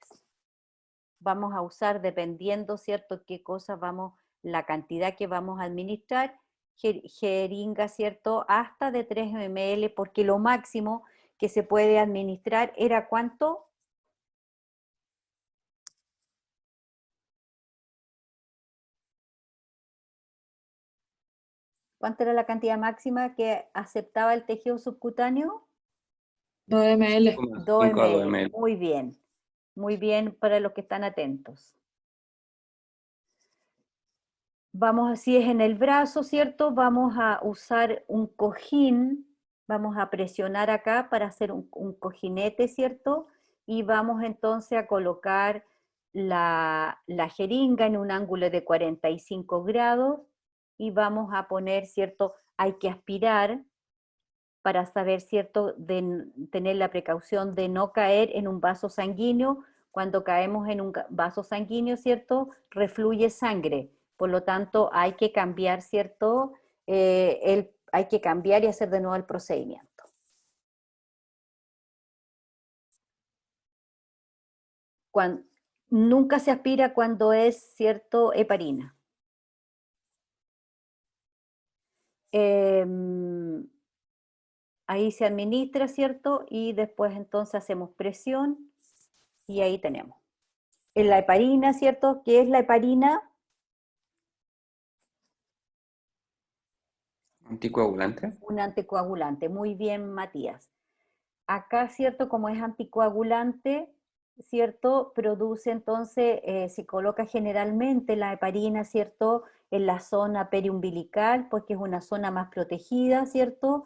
Vamos a usar, dependiendo, ¿cierto?, qué cosa la cantidad que vamos a administrar, jeringa, ¿cierto?, hasta de 3 ml, porque lo máximo que se puede administrar era ¿cuánto? ¿Cuánto era la cantidad máxima que aceptaba el tejido subcutáneo? 2 ml. 2 5 a 2 ml. ml. Muy bien para los que están atentos. Vamos, si es en el brazo, ¿cierto? Vamos a usar un cojín, vamos a presionar acá para hacer un cojinete, ¿cierto? Y vamos entonces a colocar la jeringa en un ángulo de 45 grados y vamos a poner, ¿cierto? Hay que aspirar para saber, ¿cierto?, de tener la precaución de no caer en un vaso sanguíneo. Cuando caemos en un vaso sanguíneo, ¿cierto?, refluye sangre. Por lo tanto, hay que cambiar, ¿cierto?, hay que cambiar y hacer de nuevo el procedimiento. Nunca se aspira cuando es, ¿cierto?, heparina. Ahí se administra, ¿cierto? Y después entonces hacemos presión y ahí tenemos. En la heparina, ¿cierto? ¿Qué es la heparina? ¿Anticoagulante? Un anticoagulante. Muy bien, Matías. Acá, ¿cierto? Como es anticoagulante, ¿cierto? Produce entonces, se coloca generalmente la heparina, ¿cierto? En la zona periumbilical, porque es una zona más protegida, ¿cierto?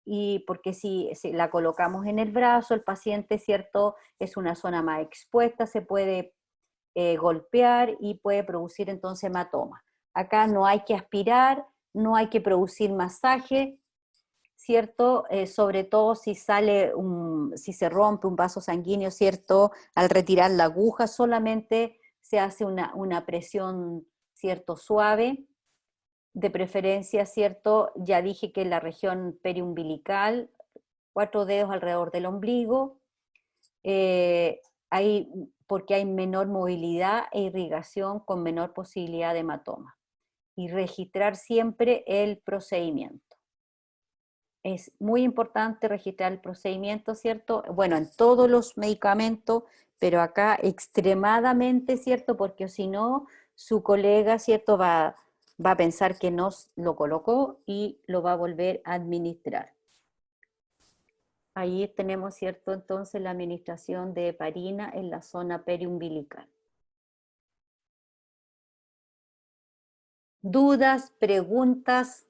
Y porque si la colocamos en el brazo, el paciente, ¿cierto? Es una zona más expuesta, se puede golpear y puede producir entonces hematoma. Acá no hay que aspirar, no hay que producir masaje, ¿cierto? Sobre todo si si se rompe un vaso sanguíneo, ¿cierto? Al retirar la aguja solamente se hace una presión, ¿cierto? Suave, de preferencia, ¿cierto? Ya dije que en la región periumbilical, 4 dedos alrededor del ombligo, porque hay menor movilidad e irrigación con menor posibilidad de hematoma. Y registrar siempre el procedimiento. Es muy importante registrar el procedimiento, ¿cierto? Bueno, en todos los medicamentos, pero acá extremadamente, ¿cierto? Porque si no, su colega, ¿cierto? Va a pensar que no lo colocó y lo va a volver a administrar. Ahí tenemos, ¿cierto? Entonces la administración de heparina en la zona periumbilical. ¿Dudas, preguntas?